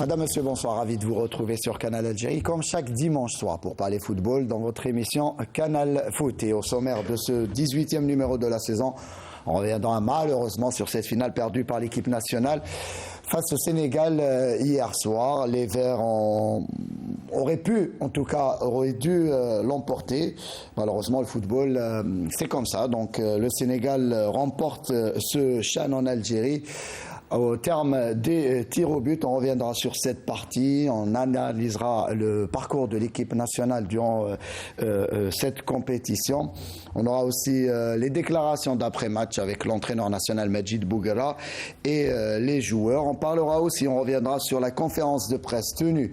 Madame, Monsieur, bonsoir. Ravi de vous retrouver sur Canal Algérie, comme chaque dimanche soir, pour parler football dans votre émission Canal Foot. Et au sommaire de ce 18e numéro de la saison, on reviendra malheureusement sur cette finale perdue par l'équipe nationale face au Sénégal hier soir. Les Verts auraient pu, en tout cas, auraient dû l'emporter. Malheureusement, le football, c'est comme ça. Donc, le Sénégal remporte ce CHAN en Algérie. Au terme des tirs au but, on reviendra sur cette partie, on analysera le parcours de l'équipe nationale durant cette compétition. On aura aussi les déclarations d'après-match avec l'entraîneur national Majid Bouguera et les joueurs. On parlera aussi, on reviendra sur la conférence de presse tenue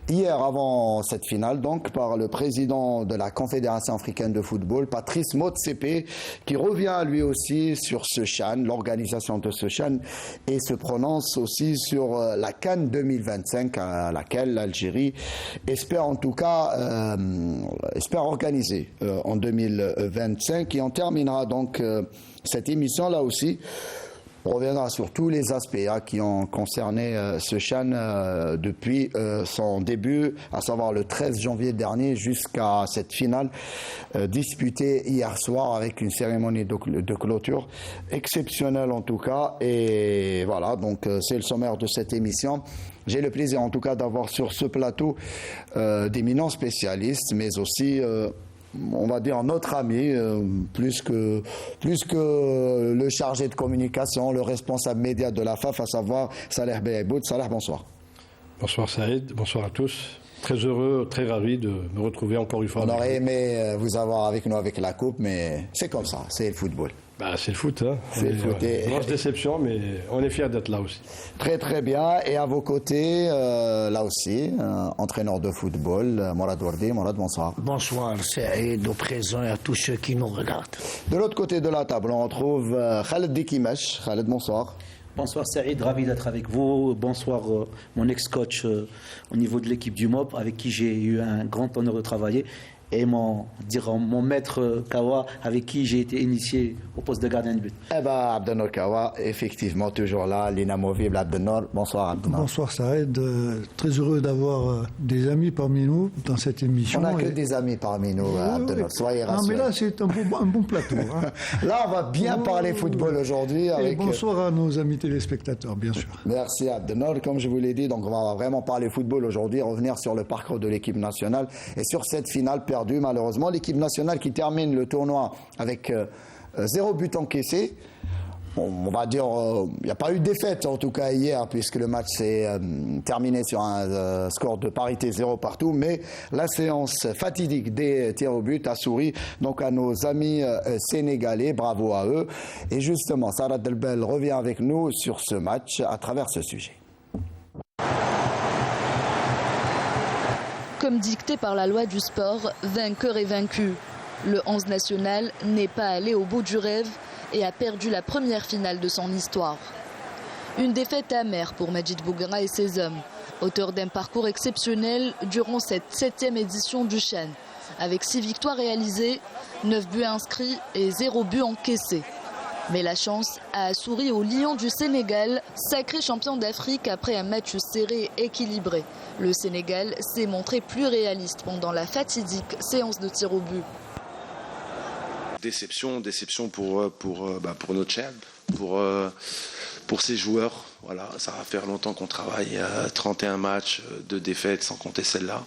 hier avant cette finale, donc par le président de la Confédération africaine de football, Patrice Motsepe, qui revient lui aussi sur ce CHAN, l'organisation de ce CHAN, et se prononce aussi sur la CAN 2025 à laquelle l'Algérie espère en tout cas espère organiser en 2025. Et on terminera donc cette émission là aussi. On reviendra sur tous les aspects qui ont concerné ce CHAN depuis son début, à savoir le 13 janvier dernier jusqu'à cette finale disputée hier soir avec une cérémonie de clôture exceptionnelle en tout cas. Et voilà, donc c'est le sommaire de cette émission. J'ai le plaisir en tout cas d'avoir sur ce plateau d'éminents spécialistes, mais aussi on va dire notre ami, plus que le chargé de communication, le responsable média de la FAF, à savoir Saleh Beyboud. Saleh, bonsoir. Bonsoir Saïd, bonsoir à tous. Très heureux, très ravi de me retrouver encore une fois. On aurait aimé vous avoir avec nous avec la coupe, mais c'est comme ça, c'est le football. Bah, c'est le foot, hein. C'est le foot. Grosse déception, mais on est fiers d'être là aussi. Très très bien. Et à vos côtés, là aussi, entraîneur de football, Morad Wardi. Morad, bonsoir. Bonsoir, Saïd, au présent et à tous ceux qui nous regardent. De l'autre côté de la table, on retrouve Khaled Dikimesh. Khaled, bonsoir. Bonsoir Saïd, ravi d'être avec vous. Bonsoir mon ex-coach au niveau de l'équipe du MOP, avec qui j'ai eu un grand honneur de travailler. Et mon maître Kawa, avec qui j'ai été initié au poste de gardien de but. Eh ben, Abdennour Kawa, effectivement, toujours là, l'inamovible Abdennour. Bonsoir Abdennour. Bonsoir Saïd, très heureux d'avoir des amis parmi nous dans cette émission. On n'a que des amis parmi nous, Abdennour, soyez rassurés. Non, mais là, c'est un bon plateau. Hein. Là, on va bien parler football aujourd'hui. Et bonsoir à nos amis téléspectateurs, bien sûr. Merci Abdennour. Comme je vous l'ai dit, donc on va vraiment parler football aujourd'hui, revenir sur le parcours de l'équipe nationale et sur cette finale perdue. Malheureusement, l'équipe nationale qui termine le tournoi avec 0 but encaissé. On va dire, il n'y a pas eu de défaite en tout cas hier, puisque le match s'est terminé sur un score de parité 0 partout, mais la séance fatidique des tirs au but a souri donc à nos amis sénégalais, bravo à eux. Et justement, Sarah Delbel revient avec nous sur ce match à travers ce sujet. Comme dicté par la loi du sport, vainqueur et vaincu. Le 11 national n'est pas allé au bout du rêve et a perdu la première finale de son histoire. Une défaite amère pour Majid Bouguera et ses hommes, auteurs d'un parcours exceptionnel durant cette 7e édition du CHAN, avec 6 victoires réalisées, 9 buts inscrits et 0 but encaissé. Mais la chance a souri aux Lions du Sénégal, sacré champion d'Afrique après un match serré et équilibré. Le Sénégal s'est montré plus réaliste pendant la fatidique séance de tir au but. Déception pour notre champ, pour ses joueurs. Voilà, ça va faire longtemps qu'on travaille, 31 matchs, 2 défaites sans compter celle-là.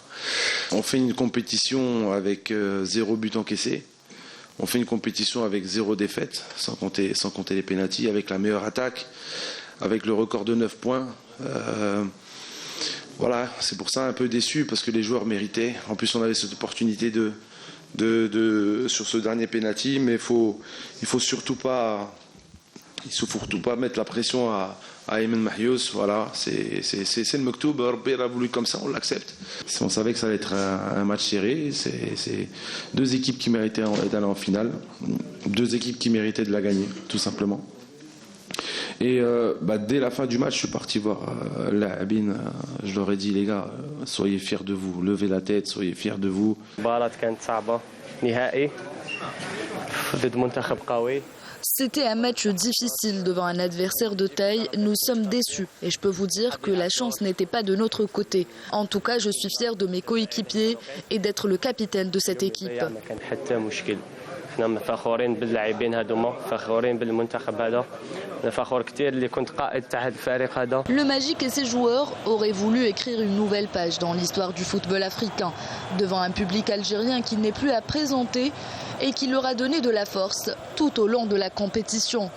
On fait une compétition avec 0 but encaissé. On fait une compétition avec 0 défaite, sans compter les pénaltys, avec la meilleure attaque, avec le record de 9 points. Voilà, c'est pour ça un peu déçu, parce que les joueurs méritaient. En plus, on avait cette opportunité sur ce dernier pénalty, mais il faut surtout pas mettre la pression à Ayman Mahious. Voilà, c'est le Mektoub, Rabbi a voulu comme ça, on l'accepte. On savait que ça allait être un match serré. C'est 2 équipes qui méritaient d'aller en finale, 2 équipes qui méritaient de la gagner, tout simplement. Et dès la fin du match, je suis parti voir Laabine. Je leur ai dit, les gars, soyez fiers de vous, levez la tête, soyez fiers de vous. C'était un match difficile devant un adversaire de taille. Nous sommes déçus et je peux vous dire que la chance n'était pas de notre côté. En tout cas, je suis fier de mes coéquipiers et d'être le capitaine de cette équipe. احنا فخورين باللاعبين هذوما فخورين بالمنتخب هذا فخور كثير اللي كنت قائد تاع هذا الفريق هذا. Le Magic et ses joueurs auraient voulu écrire une nouvelle page dans l'histoire du football africain devant un public algérien qui n'est plus à présenter et qui leur a donné de la force tout au long de la compétition.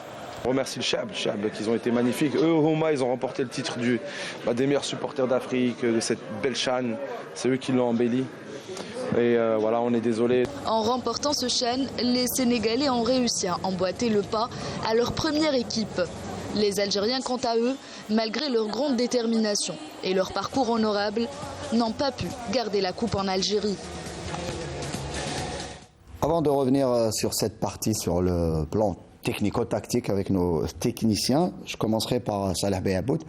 On remercie le Chab qu'ils ont été magnifiques. Eux, au Homa, ils ont remporté le titre des meilleurs supporters d'Afrique, de cette belle CHAN. C'est eux qui l'ont embelli. Et voilà, on est désolé. En remportant ce CHAN, les Sénégalais ont réussi à emboîter le pas à leur première équipe. Les Algériens, quant à eux, malgré leur grande détermination et leur parcours honorable, n'ont pas pu garder la coupe en Algérie. Avant de revenir sur cette partie, sur le plan technico-tactique avec nos techniciens, je commencerai par Salah Beyabout.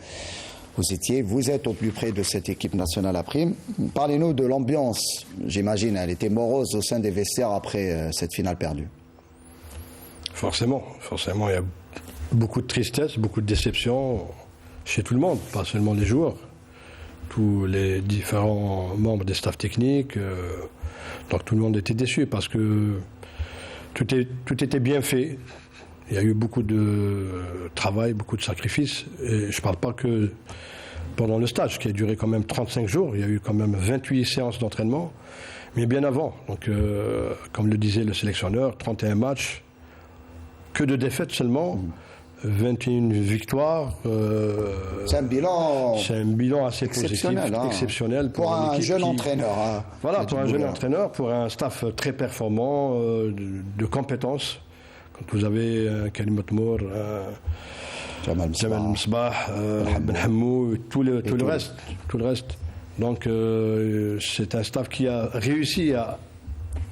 Vous êtes au plus près de cette équipe nationale à prime. Parlez-nous de l'ambiance, j'imagine, elle était morose au sein des vestiaires après cette finale perdue. Forcément, il y a beaucoup de tristesse, beaucoup de déception chez tout le monde, pas seulement les joueurs, tous les différents membres des staffs techniques. Donc tout le monde était déçu parce que tout était bien fait. Il y a eu beaucoup de travail, beaucoup de sacrifices. Et je ne parle pas que pendant le stage, qui a duré quand même 35 jours. Il y a eu quand même 28 séances d'entraînement, mais bien avant. Donc, comme le disait le sélectionneur, 31 matchs, que de défaites seulement, 21 victoires. C'est un bilan assez exceptionnel, positif, exceptionnel pour un jeune entraîneur. Voilà, pour un jeune entraîneur, pour un staff très performant, de compétences. Quand vous avez Karim Matmour, Jamal Msbah, Ben Hammou, tout le reste. Donc c'est un staff qui a réussi à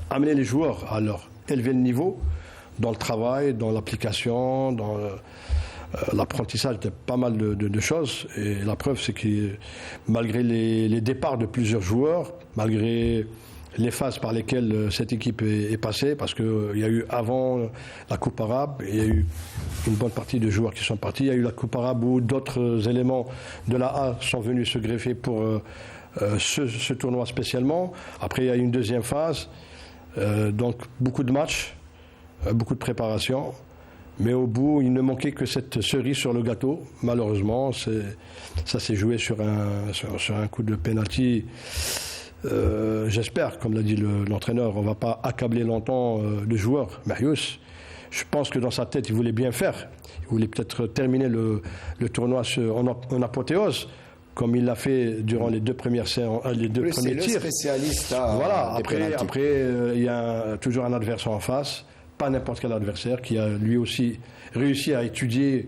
amener les joueurs à leur élever le niveau dans le travail, dans l'application, dans l'apprentissage de pas mal de choses. Et la preuve, c'est que malgré les départs de plusieurs joueurs, malgré les phases par lesquelles cette équipe est passée, parce qu'il y a eu avant la Coupe arabe, il y a eu une bonne partie de joueurs qui sont partis, il y a eu la Coupe arabe où d'autres éléments de la A sont venus se greffer pour ce tournoi spécialement. Après, il y a eu une deuxième phase, donc beaucoup de matchs, beaucoup de préparation, mais au bout, il ne manquait que cette cerise sur le gâteau. Malheureusement, ça s'est joué sur un coup de penalty. J'espère, comme l'a dit l'entraîneur, on ne va pas accabler longtemps le joueur, Marius. Je pense que dans sa tête, il voulait bien faire. Il voulait peut-être terminer le tournoi en apothéose, comme il l'a fait durant les deux premiers tirs. C'est le spécialiste. Voilà. Après, il y a toujours un adversaire en face, pas n'importe quel adversaire, qui a lui aussi réussi à étudier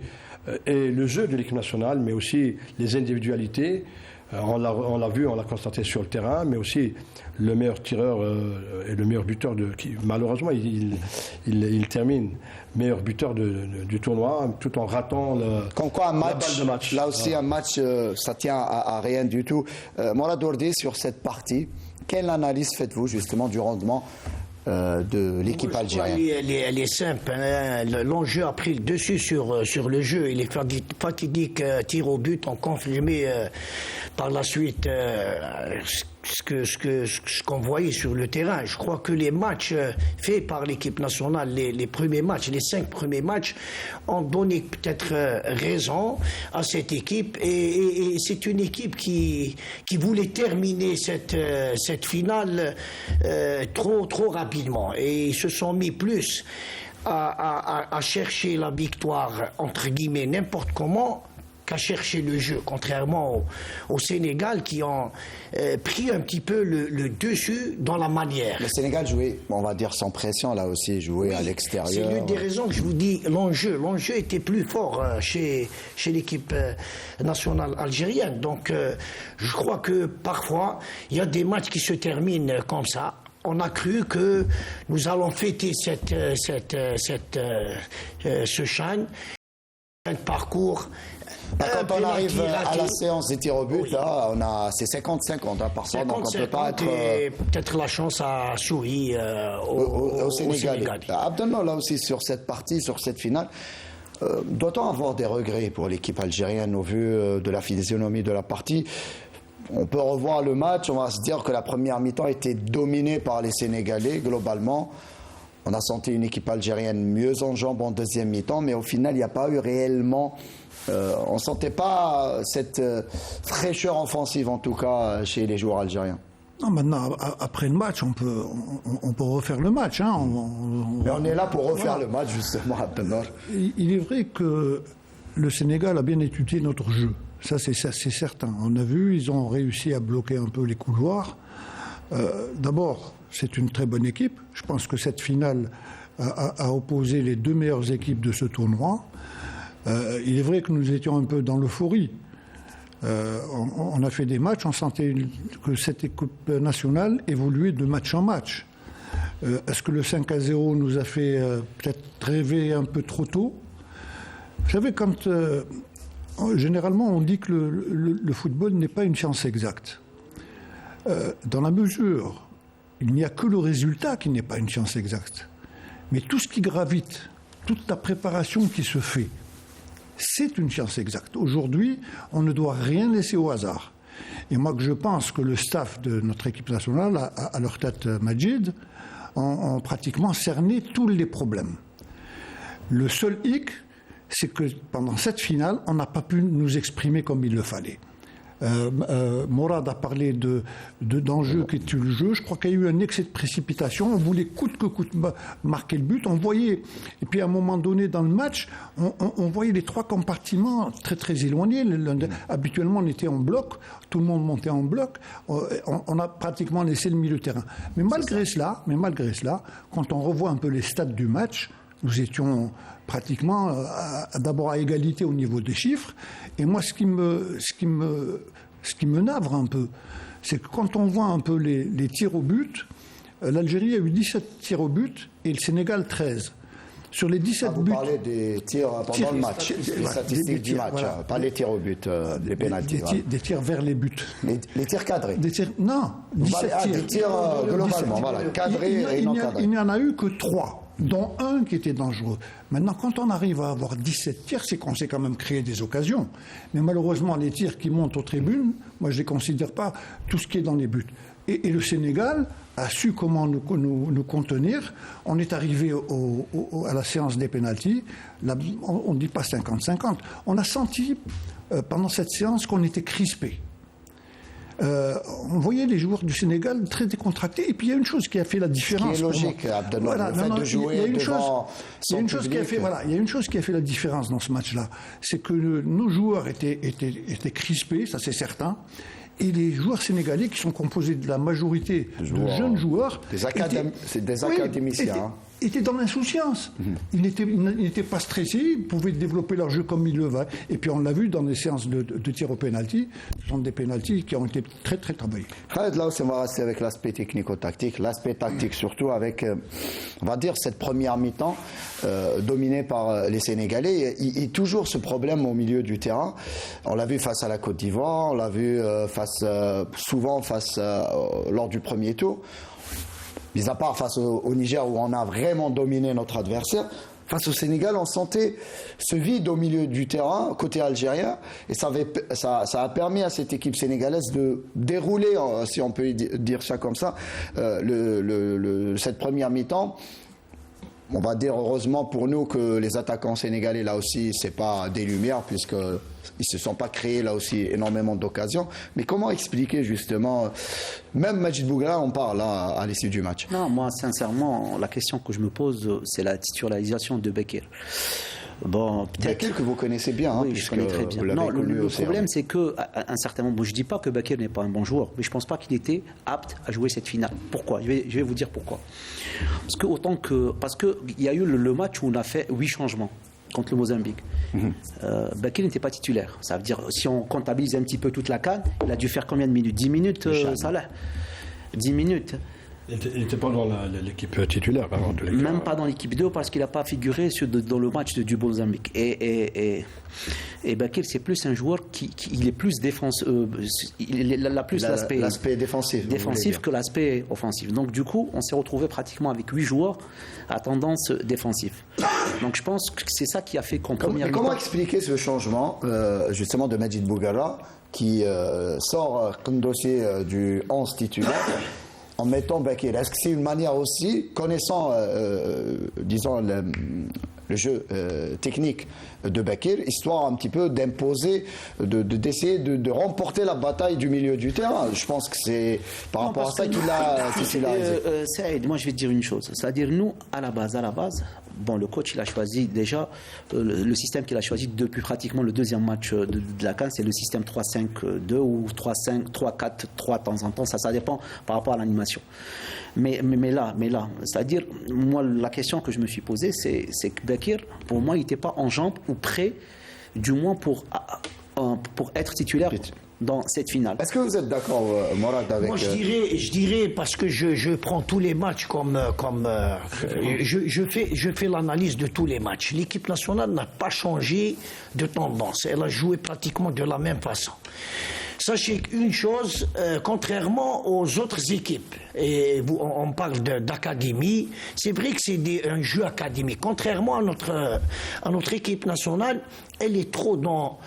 et le jeu de l'équipe nationale, mais aussi les individualités. On l'a vu, on l'a constaté sur le terrain, mais aussi le meilleur tireur et le meilleur buteur malheureusement, il termine meilleur buteur du tournoi, tout en ratant la balle de match. Là aussi, un match, ça tient à rien du tout. Mourad Ourdi, sur cette partie, quelle analyse faites-vous justement du rendement de l'équipe algérienne? Elle est simple. Hein. L'enjeu a pris le dessus sur le jeu. Il est fatidique, tir au but, ont confirmé par la suite ce qu'on voyait sur le terrain. Je crois que les matchs faits par l'équipe nationale, les premiers matchs, les 5 premiers matchs, ont donné peut-être raison à cette équipe. Et c'est une équipe qui voulait terminer cette finale trop rapidement. Et ils se sont mis plus à chercher la victoire, entre guillemets, n'importe comment, qu'à chercher le jeu, contrairement au Sénégal qui ont pris un petit peu le dessus dans la manière. Le Sénégal jouait, on va dire sans pression, là aussi, jouait à l'extérieur. C'est l'une des raisons que je vous dis, l'enjeu était plus fort chez l'équipe nationale algérienne. Donc je crois que parfois, il y a des matchs qui se terminent comme ça. On a cru que nous allons fêter ce CHAN, un parcours Quand on arrive à la séance des tirs au but, là, c'est 50-50 parfois, donc on ne peut pas être... Peut-être la chance a souri au Sénégal. Abdellah, là aussi, sur cette partie, sur cette finale, doit-on avoir des regrets pour l'équipe algérienne au vu de la physionomie de la partie? On peut revoir le match, on va se dire que la première mi-temps était dominée par les Sénégalais, globalement. On a senti une équipe algérienne mieux en jambes en deuxième mi-temps, mais au final, il n'y a pas eu réellement... on ne sentait pas cette fraîcheur offensive, en tout cas, chez les joueurs algériens. Non, maintenant, après le match, on peut refaire le match. Hein. Mais on est là pour refaire le match, justement, Abdellah. Il est vrai que le Sénégal a bien étudié notre jeu. Ça, c'est certain. On a vu, ils ont réussi à bloquer un peu les couloirs. D'abord, c'est une très bonne équipe. Je pense que cette finale a opposé les deux meilleures équipes de ce tournoi. Il est vrai que nous étions un peu dans l'euphorie. On a fait des matchs, on sentait que cette équipe nationale évoluait de match en match. Est-ce que le 5-0 nous a fait peut-être rêver un peu trop tôt? Vous savez, généralement on dit que le football n'est pas une science exacte. Dans la mesure, il n'y a que le résultat qui n'est pas une science exacte. Mais tout ce qui gravite, toute la préparation qui se fait, c'est une science exacte. Aujourd'hui, on ne doit rien laisser au hasard. Et moi, je pense que le staff de notre équipe nationale, à leur tête Majid, ont pratiquement cerné tous les problèmes. Le seul hic, c'est que pendant cette finale, on n'a pas pu nous exprimer comme il le fallait. Morad a parlé d'enjeux qui tuent le jeu. Je crois qu'il y a eu un excès de précipitation. On voulait coûte que coûte marquer le but. On voyait, et puis à un moment donné dans le match, on voyait les trois compartiments très très éloignés. Habituellement, on était en bloc, tout le monde montait en bloc. On a pratiquement laissé le milieu de terrain. Mais malgré cela, quand on revoit un peu les stats du match, nous étions pratiquement d'abord à égalité au niveau des chiffres. Et moi, ce qui me navre un peu, c'est que quand on voit un peu les tirs au but, l'Algérie a eu 17 tirs au but et le Sénégal 13. Sur les 17 buts... Vous parlez des tirs pendant le match, les statistiques du match, voilà. Pas les tirs au but, les pénaltys. Des tirs vers les buts. Les tirs cadrés. Non, 17 tirs. Des tirs globalement, voilà, cadrés et non cadrés. Il n'y en a eu que 3. Dont un qui était dangereux. Maintenant, quand on arrive à avoir 17 tirs, c'est qu'on s'est quand même créé des occasions. Mais malheureusement, les tirs qui montent aux tribunes, moi, je ne les considère pas tout ce qui est dans les buts. Et le Sénégal a su comment nous contenir. On est arrivé à la séance des pénaltys. On ne dit pas 50-50. On a senti, pendant cette séance, qu'on était crispés. On voyait les joueurs du Sénégal très décontractés. Et puis il y a une chose qui a fait la différence. Ce qui est logique, Abdellah, le fait de jouer devant son public. Il y a une chose qui a fait la différence dans ce match-là. C'est que nos joueurs étaient crispés, ça c'est certain. Et les joueurs sénégalais, qui sont composés de la majorité de jeunes joueurs... C'est des académiciens. Étaient dans l'insouciance. Ils n'étaient pas stressés, ils pouvaient développer leur jeu comme ils le veulent. Et puis on l'a vu dans les séances de tir au pénalty, ce sont des pénaltys qui ont été très très travaillés. Khaled, là aussi on va rester avec l'aspect technico-tactique, l'aspect tactique surtout avec, on va dire, cette première mi-temps dominée par les Sénégalais. Il y a toujours ce problème au milieu du terrain. On l'a vu face à la Côte d'Ivoire, on l'a vu souvent lors du premier tour. Mis à part face au Niger où on a vraiment dominé notre adversaire, face au Sénégal, on sentait ce vide au milieu du terrain, côté algérien, et ça a permis à cette équipe sénégalaise de dérouler, si on peut dire ça comme ça, cette première mi-temps. On va dire heureusement pour nous que les attaquants sénégalais, là aussi, c'est pas des lumières, puisqu'ils se sont pas créés là aussi énormément d'occasions. Mais comment expliquer justement, même Majid Bougra, on parle là, à l'issue du match. Non, moi sincèrement, la question que je me pose, c'est la titularisation de Bekir. Bon, peut-être Bekir que vous connaissez bien, oui, je connais très bien. Non, le problème c'est que à un certain moment, je dis pas que Bekir n'est pas un bon joueur, mais je pense pas qu'il était apte à jouer cette finale. Pourquoi ? Je vais vous dire pourquoi. Parce que il y a eu le match où on a fait 8 changements contre le Mozambique. Bekir n'était pas titulaire. Ça veut dire, si on comptabilise un petit peu toute la CAN, il a dû faire combien de minutes ? 10 minutes, Salah ? 10 minutes. Il n'était pas dans l'équipe titulaire, par contre. Même pas dans l'équipe 2 parce qu'il n'a pas figuré dans le match du Mozambique. Et Bakir, c'est plus un joueur il est plus défensif. Il a plus l'aspect défensif que l'aspect offensif. Donc du coup, on s'est retrouvé pratiquement avec 8 joueurs à tendance défensive. Donc je pense que c'est ça qui a fait qu'on première. Comment expliquer ce changement justement de Majid Bouguerra qui sort comme dossier du 11 titulaire en mettant Bakir? Est-ce que c'est une manière aussi, connaissant, disons, le jeu technique de Bakir, histoire un petit peu d'imposer, d'essayer de remporter la bataille du milieu du terrain? Je pense que c'est par rapport à ça qu'il a titularisé. Saïd, moi je vais te dire une chose, c'est-à-dire nous, à la base, bon, le coach il a choisi déjà, le système qu'il a choisi depuis pratiquement le deuxième match de la CAN, c'est le système 3-5-2 ou 3-5, 3-4, 3 de temps en temps, ça dépend par rapport à l'animation. Mais là, c'est-à-dire, moi, la question que je me suis posée, c'est que Bakir, pour moi, il n'était pas en jambes ou prêt, du moins pour être titulaire dans cette finale. Est-ce que vous êtes d'accord, Morad, avec... Moi, je dirais parce que je prends tous les matchs je fais l'analyse de tous les matchs. L'équipe nationale n'a pas changé de tendance. Elle a joué pratiquement de la même façon. Sachez qu'une chose, contrairement aux autres équipes, et on parle d'académie, c'est vrai que c'est un jeu académique. Contrairement à notre équipe nationale, elle est trop dans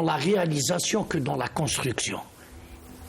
la réalisation que dans la construction.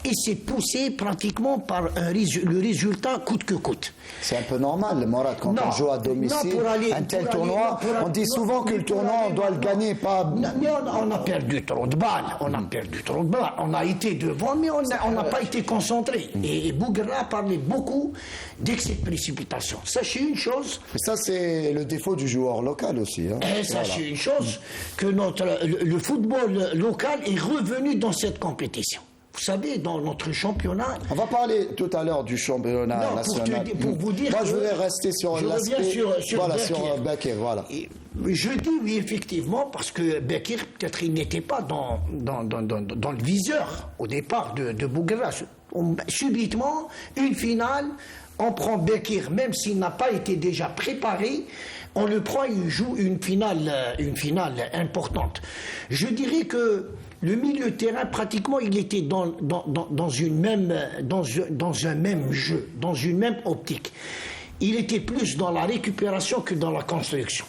Et c'est poussé pratiquement par le résultat coûte que coûte. C'est un peu normal, Morad, quand on joue à domicile, un tel tournoi, on dit souvent que le tournoi, on doit le gagner, pas... Mais on a perdu trop de balles, on a été devant, mais on n'a pas été concentré. Et Bouguerra parlait beaucoup d'excès de précipitation. Sachez une chose... Ça, c'est le défaut du joueur local aussi. Hein. Sachez une chose, que le football local est revenu dans cette compétition. Vous savez, dans notre championnat... On va parler tout à l'heure du championnat national. Pour vous dire... Moi, je voulais rester sur l'aspect... sur Bakir, voilà. Et je dis oui, effectivement, parce que Bakir, peut-être, il n'était pas dans le viseur, au départ, de Bouguerra. Subitement, une finale, on prend Bakir, même s'il n'a pas été déjà préparé, on le prend, il joue une finale importante. Je dirais que le milieu de terrain, pratiquement, il était dans un même jeu, dans une même optique. Il était plus dans la récupération que dans la construction.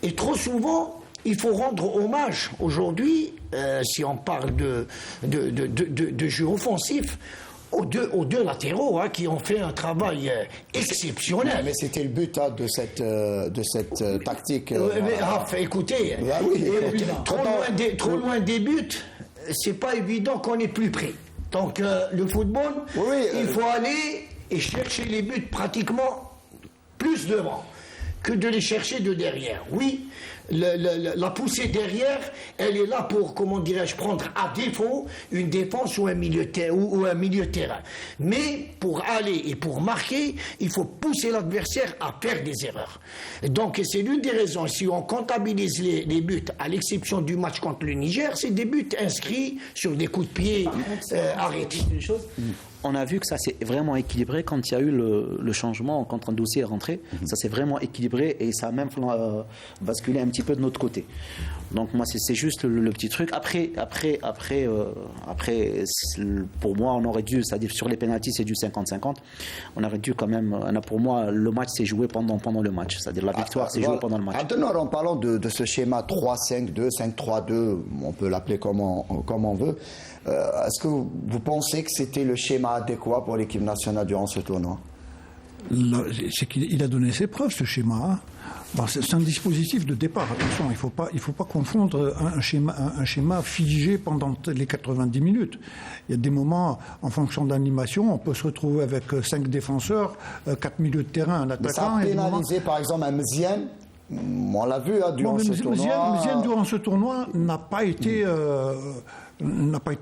Et trop souvent, il faut rendre hommage aujourd'hui, si on parle de jeu offensif, aux deux latéraux qui ont fait un travail exceptionnel. Mais c'était le but de cette tactique. Écoutez, trop loin des buts, c'est pas évident qu'on est plus près. Donc le football, il faut aller et chercher les buts pratiquement plus devant que de les chercher de derrière. Oui, la poussée derrière, elle est là pour, comment dirais-je, prendre à défaut une défense ou un milieu de terrain. Mais pour aller et pour marquer, il faut pousser l'adversaire à faire des erreurs. Donc c'est l'une des raisons. Si on comptabilise les buts, à l'exception du match contre le Niger, c'est des buts inscrits sur des coups de pied arrêtés. Une chose, on a vu que ça s'est vraiment équilibré quand il y a eu le changement, quand un dossier est rentré. Ça s'est vraiment équilibré et ça a même basculé un petit peu de notre côté. Donc moi, c'est juste le petit truc. Après, pour moi, on aurait dû, c'est-à-dire sur les pénaltys, c'est du 50-50. On aurait dû quand même, pour moi, le match s'est joué pendant le match. C'est-à-dire la victoire s'est jouée pendant le match. Maintenant, en parlant de ce schéma 3-5-2, 5-3-2, on peut l'appeler comme on veut, est-ce que vous pensez que c'était le schéma adéquat pour l'équipe nationale durant ce tournoi? C'est qu'il a donné ses preuves, ce schéma. Hein. Bon, c'est un dispositif de départ. Attention, il faut pas confondre un schéma figé pendant les 90 minutes. Il y a des moments, en fonction de l'animation, on peut se retrouver avec 5 défenseurs, 4 milieux de terrain, un attaquant. Ça a pénalisé, par exemple, un Mziane. On l'a vu durant ce tournoi. Mziane, durant ce tournoi, n'a pas été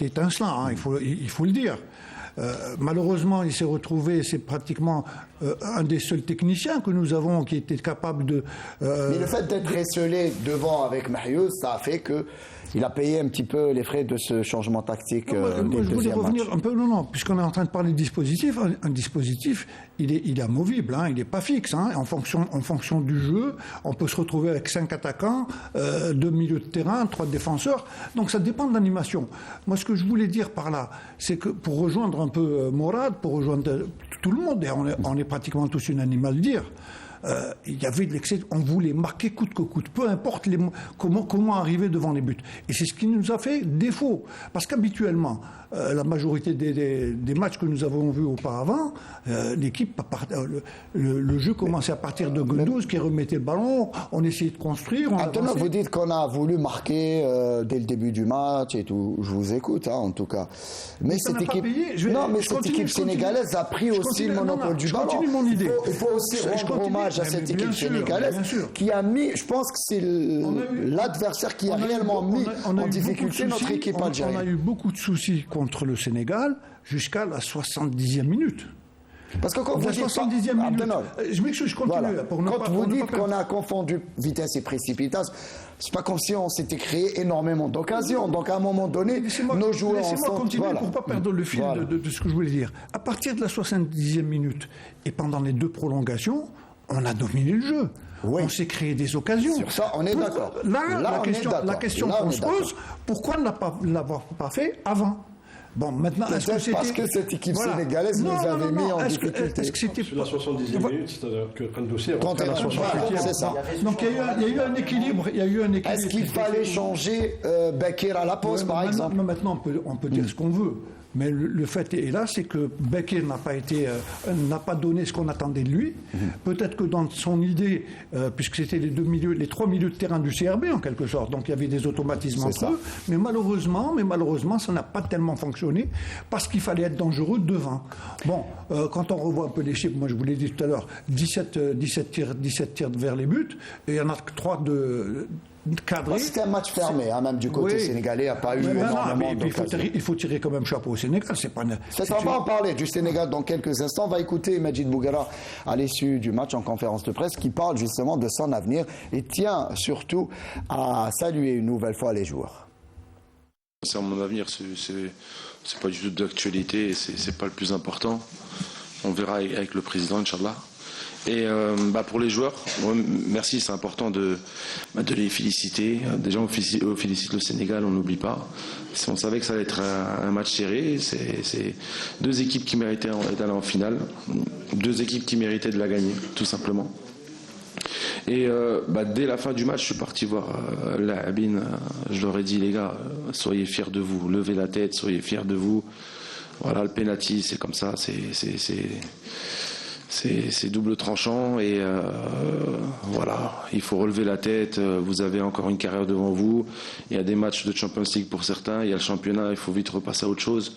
étincelant, hein, il faut le dire. Malheureusement, il s'est retrouvé, c'est pratiquement un des seuls techniciens que nous avons qui était capable de... Mais le fait d'être esselé devant avec Mahiouz, ça a fait que il a payé un petit peu les frais de ce changement tactique moi, du je voulais deuxième revenir match. un peu, non, puisqu'on est en train de parler de dispositif, un dispositif, il est amovible, hein, il n'est pas fixe. Hein, en fonction du jeu, on peut se retrouver avec 5 attaquants, 2 milieux de terrain, 3 défenseurs, donc ça dépend de l'animation. Moi, ce que je voulais dire par là, c'est que pour rejoindre un peu Morad, pour rejoindre tout le monde, et on est pratiquement tous unanimes à le dire, il y avait de l'excès, on voulait marquer coûte que coûte, peu importe comment arriver devant les buts. Et c'est ce qui nous a fait défaut. Parce qu'habituellement, la majorité des matchs que nous avons vus auparavant, l'équipe, le jeu commençait à partir de Gundouz qui remettait le ballon, on essayait de construire. Maintenant, vous dites qu'on a voulu marquer dès le début du match et tout. Je vous écoute, hein, en tout cas. Mais cette équipe, cette équipe sénégalaise a pris aussi le monopole du ballon. Il faut aussi rendre hommage à cette équipe sénégalaise qui a mis, je pense que c'est l'adversaire qui a réellement mis en difficulté notre équipe algérienne. On a eu beaucoup de soucis contre le Sénégal jusqu'à la 70e minute. Parce que quand vous dites 70e minute, je m'excuse, je continue. Voilà. Quand vous dites qu'on a confondu vitesse et précipitation, c'est pas comme si on s'était créé énormément d'occasions. Donc à un moment donné, nos joueurs laissez-moi continuer pour ne pas perdre le fil de ce que je voulais dire. À partir de la 70e minute et pendant les 2 prolongations, on a dominé le jeu. Oui. On s'est créé des occasions. Sur ça, on est d'accord. La question qu'on se pose, pourquoi ne l'avoir pas fait avant? Bon, maintenant, est-ce que c'était... Parce que cette équipe sénégalaise nous avait mis en difficulté. Est-ce que c'était... Sur la 70e minute, c'est-à-dire que Kandoussi rentre à la 68e. C'est ça. Donc il y a eu un équilibre. Est-ce qu'il fallait changer Bekir à la pause, par exemple? Maintenant, on peut dire ce qu'on veut. Mais le fait est là, c'est que Bekir n'a pas donné ce qu'on attendait de lui. Peut-être que dans son idée, puisque c'était les 3 milieux de terrain du CRB en quelque sorte, donc il y avait des automatismes entre eux. Mais malheureusement, ça n'a pas tellement fonctionné parce qu'il fallait être dangereux devant. Bon, quand on revoit un peu les chiffres, moi je vous l'ai dit tout à l'heure, 17 tirs vers les buts, et il y en a 3 de cadré. C'était un match fermé, hein, même du côté sénégalais, il n'y a pas eu énormément d'occasions. Il faut tirer quand même chapeau au Sénégal. On va en parler du Sénégal dans quelques instants. On va écouter Majid Bouguera à l'issue du match en conférence de presse qui parle justement de son avenir et tient surtout à saluer une nouvelle fois les joueurs. C'est mon avenir, c'est pas du tout d'actualité, c'est pas le plus important. On verra avec le président, Inch'Allah. Et pour les joueurs, merci, c'est important de les féliciter. Déjà, on félicite le Sénégal, on n'oublie pas. On savait que ça allait être un match serré. C'est 2 équipes qui méritaient d'aller en finale, 2 équipes qui méritaient de la gagner, tout simplement. Et dès la fin du match, je suis parti voir la Abine. Je leur ai dit, les gars, soyez fiers de vous, levez la tête, soyez fiers de vous. Voilà, le penalty, c'est comme ça, c'est double tranchant et voilà, il faut relever la tête. Vous avez encore une carrière devant vous. Il y a des matchs de Champions League pour certains. Il y a le championnat. Il faut vite repasser à autre chose.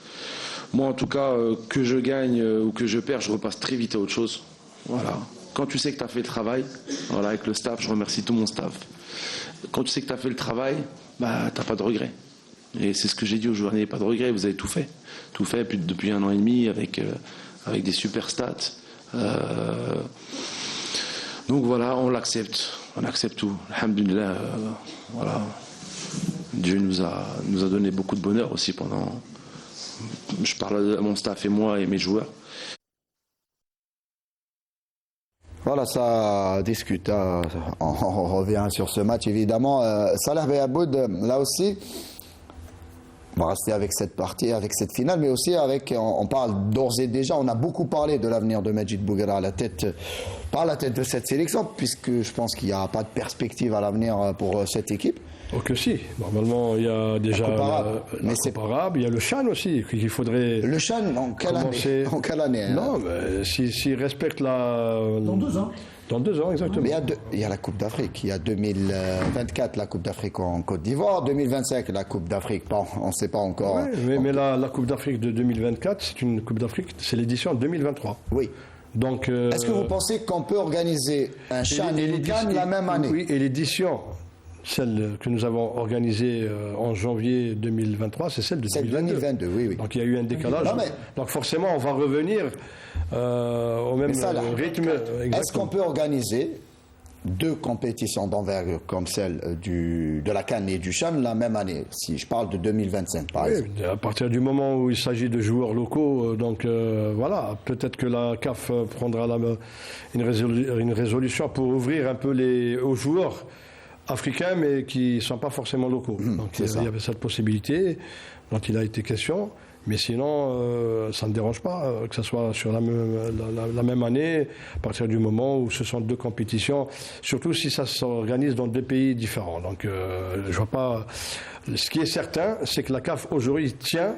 Moi, en tout cas, que je gagne ou que je perds, je repasse très vite à autre chose. Voilà. Quand tu sais que tu as fait le travail, voilà, avec le staff, je remercie tout mon staff. Quand tu sais que tu as fait le travail, t'as pas de regrets. Et c'est ce que j'ai dit aux joueurs. N'ayez pas de regrets. Vous avez tout fait depuis 1 an et demi avec des super stats. Donc voilà, on accepte tout. Alhamdulillah, voilà. Dieu nous a donné beaucoup de bonheur aussi pendant. Je parle à mon staff et moi et mes joueurs. Voilà, ça discute. Hein. On revient sur ce match évidemment. Salah Beaboud, là aussi. On va rester avec cette partie, avec cette finale, mais aussi on parle d'ores et déjà, on a beaucoup parlé de l'avenir de Majid Bouguera par la tête de cette sélection, puisque je pense qu'il n'y a pas de perspective à l'avenir pour cette équipe. Oh que si, normalement il y a déjà la Coupe arabe, il y a le Chan aussi, qu'il faudrait... Le Chan, en quelle année Non, mais s'il respecte Dans 2 ans. Dans 2 ans, exactement. Mais il y a la Coupe d'Afrique. Il y a 2024, la Coupe d'Afrique en Côte d'Ivoire. 2025, la Coupe d'Afrique. Bon, on ne sait pas encore. Oui, mais la Coupe d'Afrique de 2024, c'est une Coupe d'Afrique, c'est l'édition 2023. Oui. Donc, est-ce que vous pensez qu'on peut organiser un Chan et une CAN la même année? Oui, et l'édition, celle que nous avons organisée en janvier 2023, c'est celle de 2022. C'est 2022, oui. Donc il y a eu un décalage. Donc forcément, on va revenir au même rythme. Est-ce qu'on peut organiser deux compétitions d'envergure comme celle de la CAN et du CHAN la même année, si je parle de 2025 par exemple. À partir du moment où il s'agit de joueurs locaux, voilà, peut-être que la CAF prendra une résolution pour ouvrir un peu aux joueurs africains mais qui ne sont pas forcément locaux. Donc il y avait cette possibilité dont il a été question. Mais sinon, ça ne dérange pas que ce soit sur la même année, à partir du moment où ce sont deux compétitions, surtout si ça s'organise dans deux pays différents. Donc, je vois pas. Ce qui est certain, c'est que la CAF aujourd'hui tient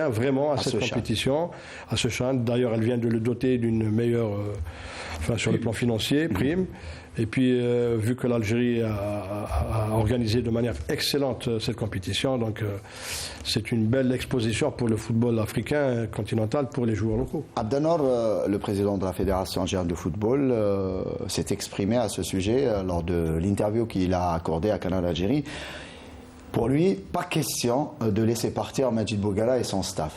vraiment à cette compétition, à ce CHAN. D'ailleurs, elle vient de le doter d'une meilleure, sur le plan financier, prime. Et puis, vu que l'Algérie a organisé de manière excellente cette compétition, donc c'est une belle exposition pour le football africain continental pour les joueurs locaux. Abdennour, le président de la Fédération algérienne de football, s'est exprimé à ce sujet lors de l'interview qu'il a accordée à Canal Algérie. Pour lui, pas question de laisser partir Majid Boughara et son staff.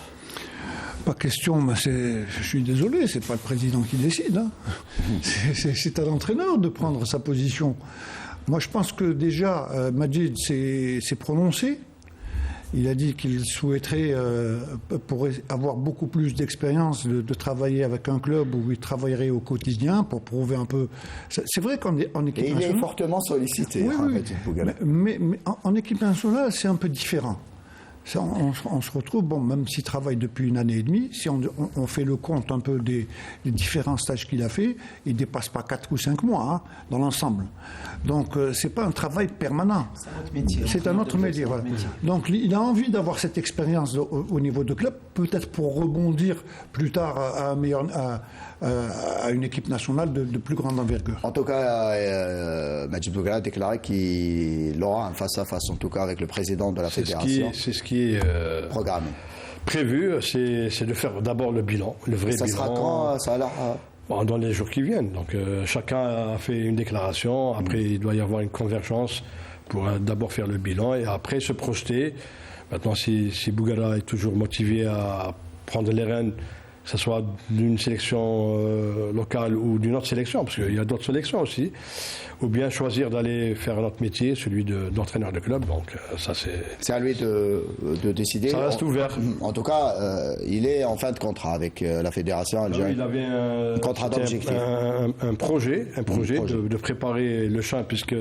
Pas question, mais je suis désolé, c'est pas le président qui décide. Hein. C'est à l'entraîneur de prendre sa position. Moi, je pense que déjà, Majid s'est prononcé. Il a dit qu'il souhaiterait, pour avoir beaucoup plus d'expérience, de travailler avec un club où il travaillerait au quotidien pour prouver un peu. C'est vrai qu'en équipe nationale. Et il est fortement sollicité, Majid Boughara. Mais en équipe nationale, c'est un peu différent. Ça, on se retrouve, même s'il travaille depuis une année et demie, si on fait le compte un peu des différents stages qu'il a fait, il ne dépasse pas 4 ou 5 mois dans l'ensemble. Donc, ce n'est pas un travail permanent. C'est un autre métier. Voilà. Donc, il a envie d'avoir cette expérience au niveau de club, peut-être pour rebondir plus tard à une équipe nationale de plus grande envergure. En tout cas, Majid Boughara a déclaré qu'il aura un face-à-face, en tout cas avec le président de la fédération. C'est ce qui est programmé. Prévu, c'est de faire d'abord le bilan, le vrai bilan. Ça sera quand, Salah ? Dans les jours qui viennent. Donc chacun a fait une déclaration, après il doit y avoir une convergence pour d'abord faire le bilan et après se projeter. Maintenant, si Boughara est toujours motivé à prendre les rênes, que ce soit d'une sélection locale ou d'une autre sélection, parce qu'il y a d'autres sélections aussi, ou bien choisir d'aller faire un autre métier, celui d'entraîneur de club. Donc ça c'est à lui de décider. Ça reste ouvert. En tout cas, il est en fin de contrat avec la fédération algérienne. Il avait un contrat d'objectif. Un projet de préparer le CHAN, puisque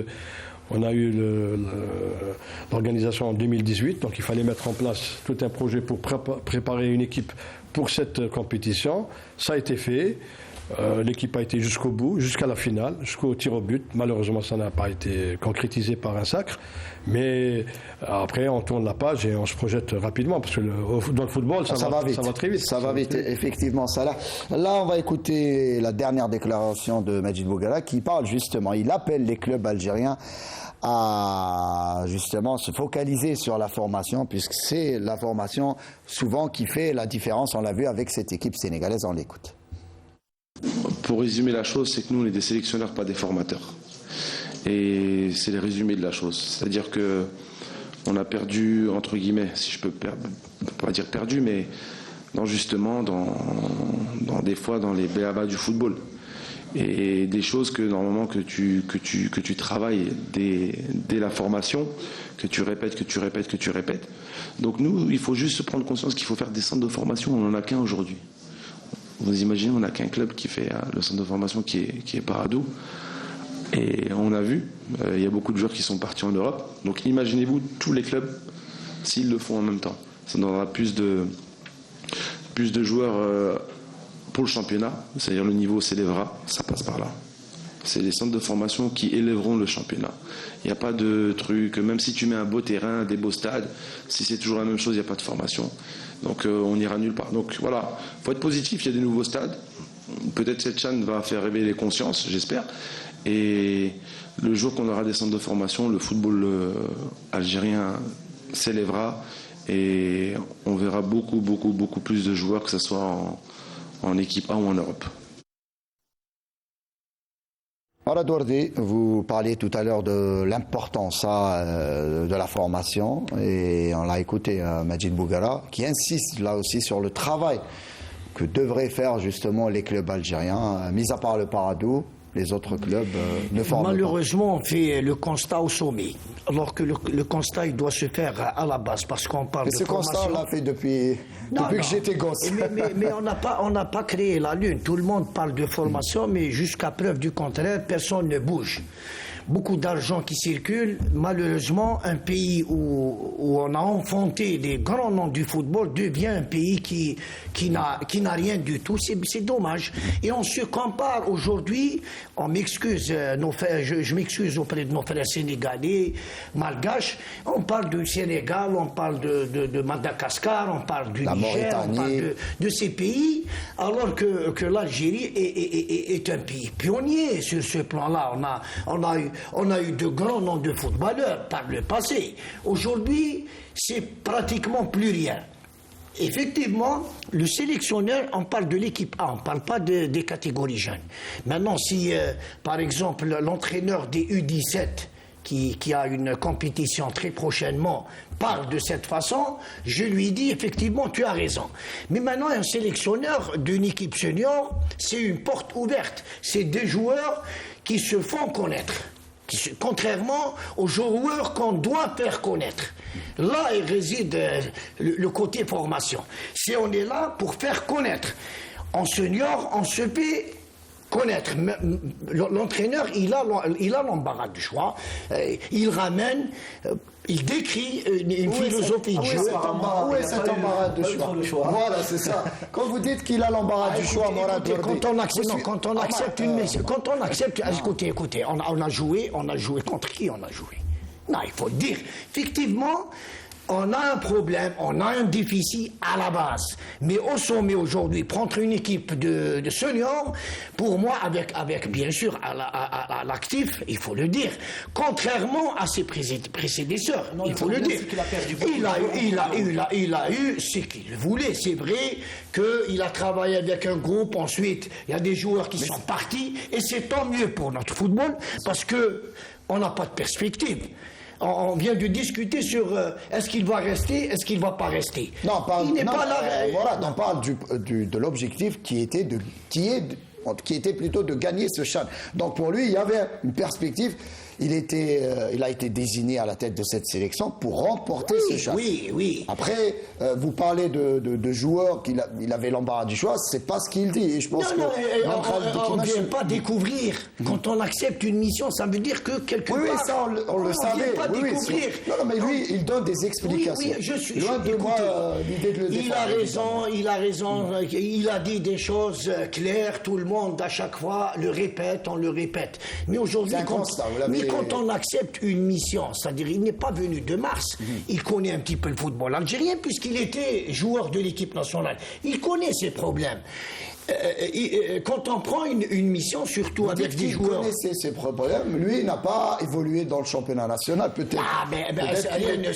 on a eu l'organisation en 2018, donc il fallait mettre en place tout un projet pour préparer une équipe pour cette compétition. Ça a été fait. L'équipe a été jusqu'au bout, jusqu'à la finale, jusqu'au tir au but. Malheureusement, ça n'a pas été concrétisé par un sacre. Mais après, on tourne la page et on se projette rapidement. Parce que dans le football, ça va vite. Ça va très vite. Ça va vite, effectivement. Là, on va écouter la dernière déclaration de Majid Boughara qui parle justement. Il appelle les clubs algériens à justement se focaliser sur la formation, puisque c'est la formation souvent qui fait la différence. On l'a vu avec cette équipe sénégalaise. On l'écoute. Pour résumer la chose, c'est que nous, on est des sélectionneurs, pas des formateurs. Et c'est le résumé de la chose. C'est-à-dire que on a perdu, entre guillemets, si je peux pas dire perdu, mais justement dans des fois dans les b.a.-ba du football. Et des choses que normalement que tu travailles dès la formation, que tu répètes. Donc nous, il faut juste prendre conscience qu'il faut faire des centres de formation. On n'en a qu'un aujourd'hui. Vous imaginez, on n'a qu'un club qui fait le centre de formation qui est Paradou. Et on a vu, il y a beaucoup de joueurs qui sont partis en Europe. Donc imaginez-vous tous les clubs, s'ils le font en même temps. Ça donnera plus de joueurs pour le championnat, c'est-à-dire le niveau s'élèvera, ça passe par là. C'est les centres de formation qui élèveront le championnat. Il n'y a pas de truc, même si tu mets un beau terrain, des beaux stades, si c'est toujours la même chose, il n'y a pas de formation. Donc on n'ira nulle part. Donc voilà, il faut être positif, il y a des nouveaux stades. Peut-être cette chaîne va faire réveiller les consciences, j'espère. Et le jour qu'on aura des centres de formation, le football algérien s'élèvera et on verra beaucoup plus de joueurs, que ce soit en équipe A ou en Europe. Voilà, Dourdé, vous parliez tout à l'heure de l'importance de la formation et on l'a écouté, Majid Boughara, qui insiste là aussi sur le travail que devraient faire justement les clubs algériens, mis à part le Paradou. les autres clubs ne forment Malheureusement, on fait le constat au sommet, alors que le constat il doit se faire à la base, parce qu'on parle de formation. Ce constat, on l'a fait depuis que j'étais gosse. Mais on n'a pas créé la Lune. Tout le monde parle de formation, mais jusqu'à preuve du contraire, personne ne bouge. Beaucoup d'argent qui circule. Malheureusement, un pays où on a enfanté des grands noms du football devient un pays qui n'a rien du tout. C'est dommage. Et on se compare aujourd'hui, on m'excuse, je m'excuse auprès de nos frères sénégalais, malgaches, on parle du Sénégal, on parle de Madagascar, on parle du Niger, on parle de ces pays, alors que l'Algérie est un pays pionnier sur ce plan-là. On a eu de grands noms de footballeurs par le passé. Aujourd'hui, c'est pratiquement plus rien. Effectivement, le sélectionneur, on parle de l'équipe A, on ne parle pas des catégories jeunes. Maintenant, si, par exemple, l'entraîneur des U17, qui a une compétition très prochainement, parle de cette façon, je lui dis effectivement tu as raison. Mais maintenant un sélectionneur d'une équipe senior, c'est une porte ouverte. C'est des joueurs qui se font connaître. Contrairement aux joueurs qu'on doit faire connaître. Là, il réside le côté formation. Si on est là pour faire connaître, en senior, on se fait connaître. L'entraîneur, il a l'embarras du choix. Il ramène, il décrit une philosophie de jeu. Où est cet embarras de choix? Voilà, c'est ça. Quand vous dites qu'il a l'embarras du choix, quand on accepte une mission, quand on accepte, écoutez, on a joué contre qui on a joué? Non, il faut le dire. Effectivement, on a un problème, on a un déficit à la base. Mais au sommet aujourd'hui, prendre une équipe de seniors, pour moi, avec bien sûr à l'actif, il faut le dire, contrairement à ses prédécesseurs, il faut le dire. Il a eu ce qu'il voulait. C'est vrai qu'il a travaillé avec un groupe, ensuite, il y a des joueurs qui sont partis, et c'est tant mieux pour notre football, parce qu'on n'a pas de perspective. On vient de discuter sur est-ce qu'il va rester, est-ce qu'il ne va pas rester. Non, il n'est pas là. Voilà, on parle de l'objectif qui était plutôt de gagner ce CHAN. Donc pour lui, il y avait une perspective. Il a été désigné à la tête de cette sélection pour remporter ce CHAN. Oui. Après, vous parlez de joueurs qu'il avait l'embarras du choix, c'est pas ce qu'il dit. Et je pense on ne vient pas découvrir. Quand on accepte une mission, ça veut dire que quelque part... Oui, ça, on le savait. Pas découvrir. Non, mais lui, il donne des explications. Oui, je suis... Loin de moi l'idée de le défendre. Il a raison. Il a dit des choses claires. Tout le monde, à chaque fois, on le répète. Mais aujourd'hui, quand on accepte une mission, c'est-à-dire il n'est pas venu de Mars, il connaît un petit peu le football algérien puisqu'il était joueur de l'équipe nationale. Il connaît ses problèmes. Quand on prend une mission, surtout avec des joueurs... Il connaissait ses problèmes, lui n'a pas évolué dans le championnat national, peut-être. Rien ne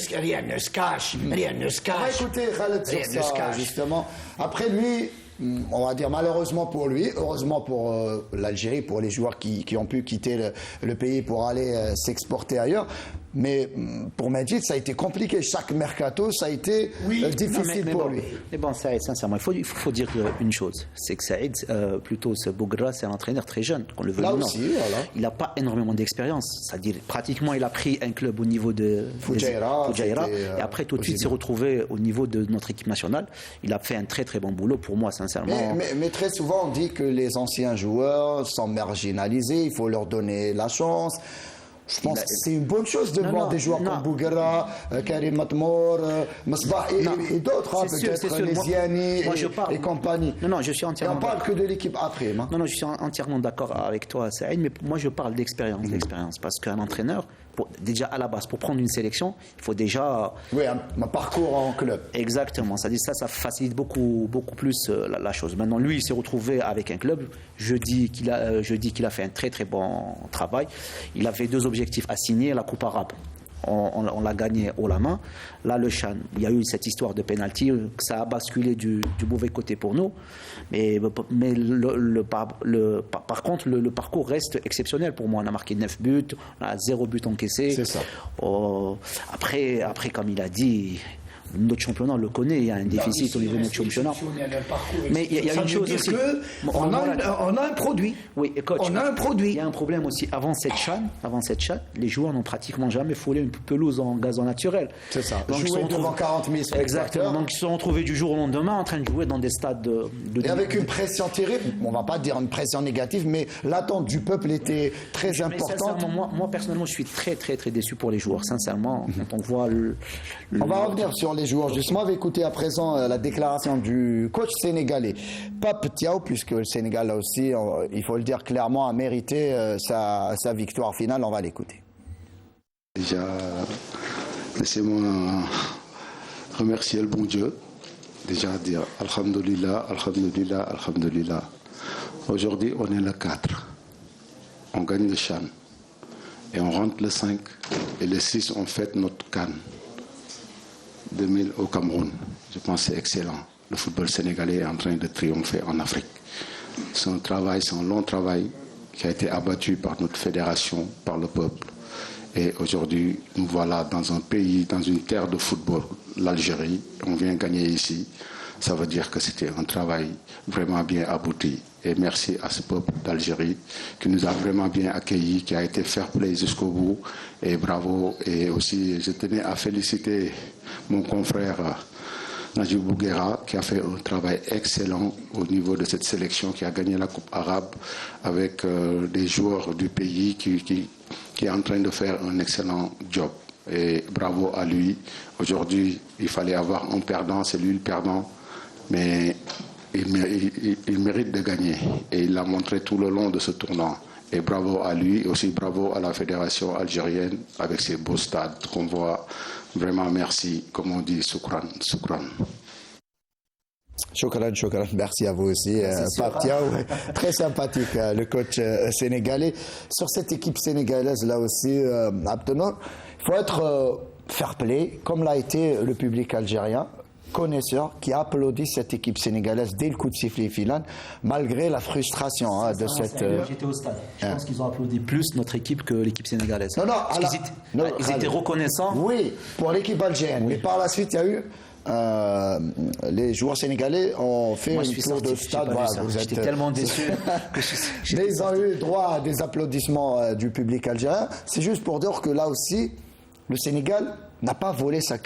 se cache. Rien ne se cache. Écoutez, Khaled, sur ça, justement. Après lui... On va dire malheureusement pour lui, heureusement pour l'Algérie, pour les joueurs qui ont pu quitter le pays pour aller s'exporter ailleurs. Mais pour Medjid, ça a été compliqué. Chaque mercato, ça a été difficile pour lui. Mais bon, Saïd, sincèrement, il faut dire une chose. C'est que Saïd, plutôt ce Bougra, c'est un entraîneur très jeune. Qu'on le veut là ou non. Aussi, voilà. Il n'a pas énormément d'expérience. C'est-à-dire, pratiquement, il a pris un club au niveau de Foujaïra. Et après, tout de suite, s'est retrouvé au niveau de notre équipe nationale. Il a fait un très très bon boulot pour moi, sincèrement. Mais très souvent, on dit que les anciens joueurs sont marginalisés. Il faut leur donner la chance. Je pense que c'est une bonne chose de voir des joueurs comme Bougra, Karim Matmour, Masbah et d'autres, peut-être les Ziani et compagnie. Non, je suis entièrement d'accord. On parle que de l'équipe après. Non, je suis entièrement d'accord avec toi, Saïd, mais moi je parle d'expérience. Parce qu'un entraîneur, déjà à la base, pour prendre une sélection, il faut déjà... Oui, un parcours en club. Exactement, ça facilite beaucoup plus la chose. Maintenant, lui, il s'est retrouvé avec un club. Je dis qu'il a fait un très très bon travail. Il avait deux objectifs à signer, la Coupe arabe. On l'a gagné haut la main. Là, le CHAN, il y a eu cette histoire de pénalty, ça a basculé du mauvais côté pour nous. Mais par contre, le parcours reste exceptionnel pour moi. On a marqué 9 buts, on a 0 but encaissé. C'est ça. Après, comme il a dit, notre championnat, on le connaît, il y a un déficit au niveau de notre championnat. Mais il y a une chose aussi. On a un produit. Oui, et coach, on a un produit. Il y a un problème aussi. Avant cette CHAN, les joueurs n'ont pratiquement jamais foulé une pelouse en gazon naturel. C'est ça. Donc jouer devant 40 000 spectateurs. Exactement. Donc ils se sont retrouvés du jour au lendemain en train de jouer dans des stades de et avec une pression terrible. On va pas dire une pression négative, mais l'attente du peuple était très importante. Moi personnellement, je suis très déçu pour les joueurs. Sincèrement, quand on voit on va revenir sur les joueurs. Justement, on va écouter à présent la déclaration du coach sénégalais, Pape Thiaw, puisque le Sénégal là aussi, il faut le dire clairement, a mérité sa victoire finale. On va l'écouter. Déjà, laissez-moi remercier le bon Dieu. Déjà dire Alhamdulillah, Alhamdulillah, Alhamdulillah. Aujourd'hui, on est le 4. On gagne le CHAN. Et on rentre le 5. Et le 6, on fête notre CAN 2000 au Cameroun. Je pense que c'est excellent. Le football sénégalais est en train de triompher en Afrique. C'est un long travail qui a été abattu par notre fédération, par le peuple. Et aujourd'hui, nous voilà dans un pays, dans une terre de football, l'Algérie. On vient gagner ici. Ça veut dire que c'était un travail vraiment bien abouti. Et merci à ce peuple d'Algérie qui nous a vraiment bien accueillis, qui a été fair play jusqu'au bout. Et bravo. Et aussi, je tenais à féliciter mon confrère Najib Bouguera qui a fait un travail excellent au niveau de cette sélection qui a gagné la Coupe arabe avec des joueurs du pays qui est en train de faire un excellent job. Et bravo à lui. Aujourd'hui, il fallait avoir un perdant, c'est lui le perdant. Mais il mérite de gagner. Et il l'a montré tout le long de ce tournoi. Et bravo à lui, et aussi bravo à la fédération algérienne avec ses beaux stades qu'on voit. Vraiment merci, comme on dit, soukran, soukran. Shukran. Merci à vous aussi, Pape Thiaw. Très sympathique, le coach sénégalais. Sur cette équipe sénégalaise, là aussi, Abdenour, il faut être fair play, comme l'a été le public algérien, connaisseur, qui a applaudi cette équipe sénégalaise dès le coup de sifflet final, malgré la frustration de cette... J'étais au stade. Je pense qu'ils ont applaudi plus notre équipe que l'équipe sénégalaise. Ils étaient reconnaissants. Oui, pour l'équipe algérienne. Oui. Mais par la suite, il y a eu... les joueurs sénégalais ont fait une tour de stade. J'étais tellement déçu. Mais ils ont eu droit à des applaudissements du public algérien. C'est juste pour dire que là aussi, le Sénégal n'a pas volé sa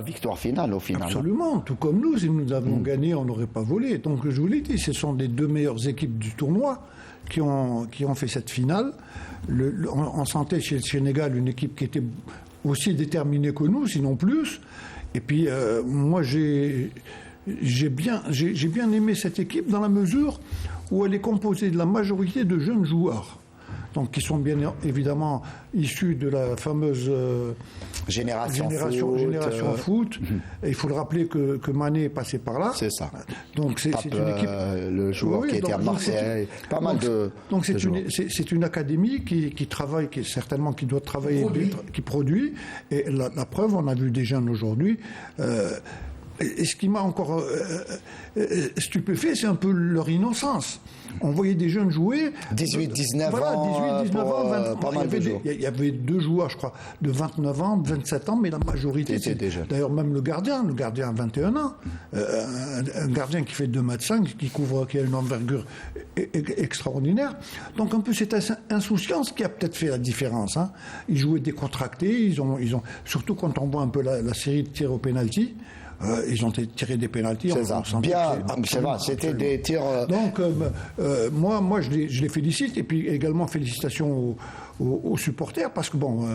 victoire finale au final. Absolument, tout comme nous, si nous avions gagné, on n'aurait pas volé. Donc je vous l'ai dit, ce sont les deux meilleures équipes du tournoi qui ont fait cette finale. On sentait chez le Sénégal une équipe qui était aussi déterminée que nous, sinon plus. Et puis moi j'ai bien aimé cette équipe dans la mesure où elle est composée de la majorité de jeunes joueurs. Donc qui sont bien évidemment issus de la fameuse génération foot. Et il faut le rappeler que Mané est passé par là. C'est ça. Donc c'est une équipe. Le joueur qui était à Marseille, pas mal de. Donc c'est une académie qui travaille, qui doit travailler, qui produit. Et la preuve, on a vu des jeunes aujourd'hui. Et ce qui m'a encore stupéfait, c'est un peu leur innocence. On voyait des jeunes jouer. 18-19 voilà, ans. 18-19 ans, 23. Il y avait deux joueurs, je crois, de 29 ans, de 27 ans, mais la majorité. C'était des jeunes. D'ailleurs, même le gardien a 21 ans. Un gardien qui fait 2,5 m, qui a une envergure extraordinaire. Donc, un peu cette insouciance qui a peut-être fait la différence. Hein. Ils jouaient décontractés, ils ont, surtout quand on voit un peu la série de tirs au pénalty. Ils ont tiré des pénaltys. C'est ça. Bien, c'est vrai, c'était des tirs. Donc, moi, je les félicite, et puis également félicitations aux supporters, parce que bon,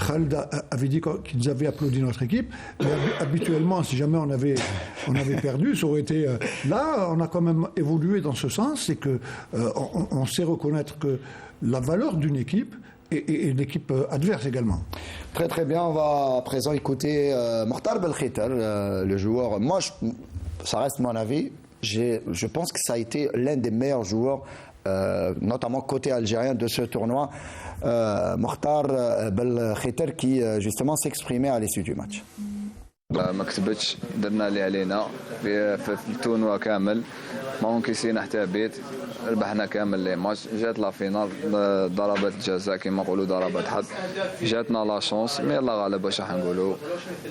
Khaled avait dit qu'ils avaient applaudi notre équipe, mais habituellement, si jamais on avait perdu, ça aurait été. Là, on a quand même évolué dans ce sens, c'est que on sait reconnaître que la valeur d'une équipe. Et l'équipe adverse également. Très très bien, on va à présent écouter Mokhtar Belkhiter, le joueur. Moi, ça reste mon avis, je pense que ça a été l'un des meilleurs joueurs, notamment côté algérien de ce tournoi. Mokhtar Belkhiter qui justement s'exprimait à l'issue du match. ما كتبتش درنا اللي علينا في التونوا كامل ما منكسين حتى بيت ربحنا كامل لي ماتش جات لا فينال ضربات الجزاء كما نقولوا ضربات حظ جاتنا لا شونس مي الله غالب واش راح نقولوا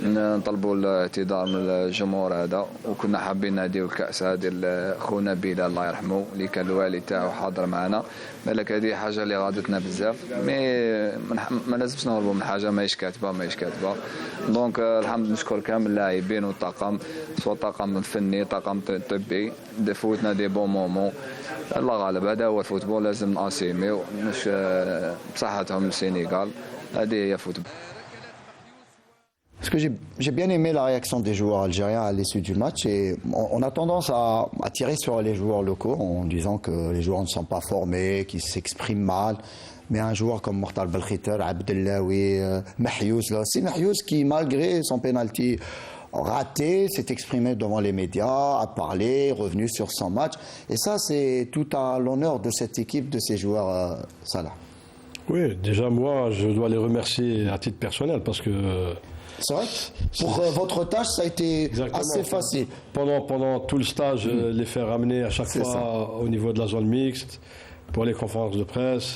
نطلبوا الاعتذار من الجمهور هذا وكنا حابين نهديو الكاس هذه لخونا بلال الله يرحمه اللي كان الوالي تاعو حاضر معنا بالك هذه حاجه اللي غادتنا بزاف مي ما لازمش نهربوا من حاجه ماهيش كاتبه دونك الحمد نشكر كامل اللاعبين والطاقم سواء طاقم فني طاقم طبي فوتنا دي بون مومون الله غالب هذا هو الفوتبول لازم ناسيميو مش بصحتهم السنغال هذه هي فوتبول. Parce que j'ai bien aimé la réaction des joueurs algériens à l'issue du match et on a tendance à tirer sur les joueurs locaux en disant que les joueurs ne sont pas formés, qu'ils s'expriment mal. Mais un joueur comme Mortal Belkhiter, Abdellaoui, Mahiouz, là aussi Mahiouz qui malgré son penalty raté, s'est exprimé devant les médias, a parlé, revenu sur son match. Et ça, c'est tout à l'honneur de cette équipe, de ces joueurs, Salah. Oui, déjà moi, je dois les remercier à titre personnel parce que... C'est vrai. Pour votre tâche, ça a été assez facile. Pendant tout le stage, les faire ramener à chaque fois au niveau de la zone mixte, pour les conférences de presse.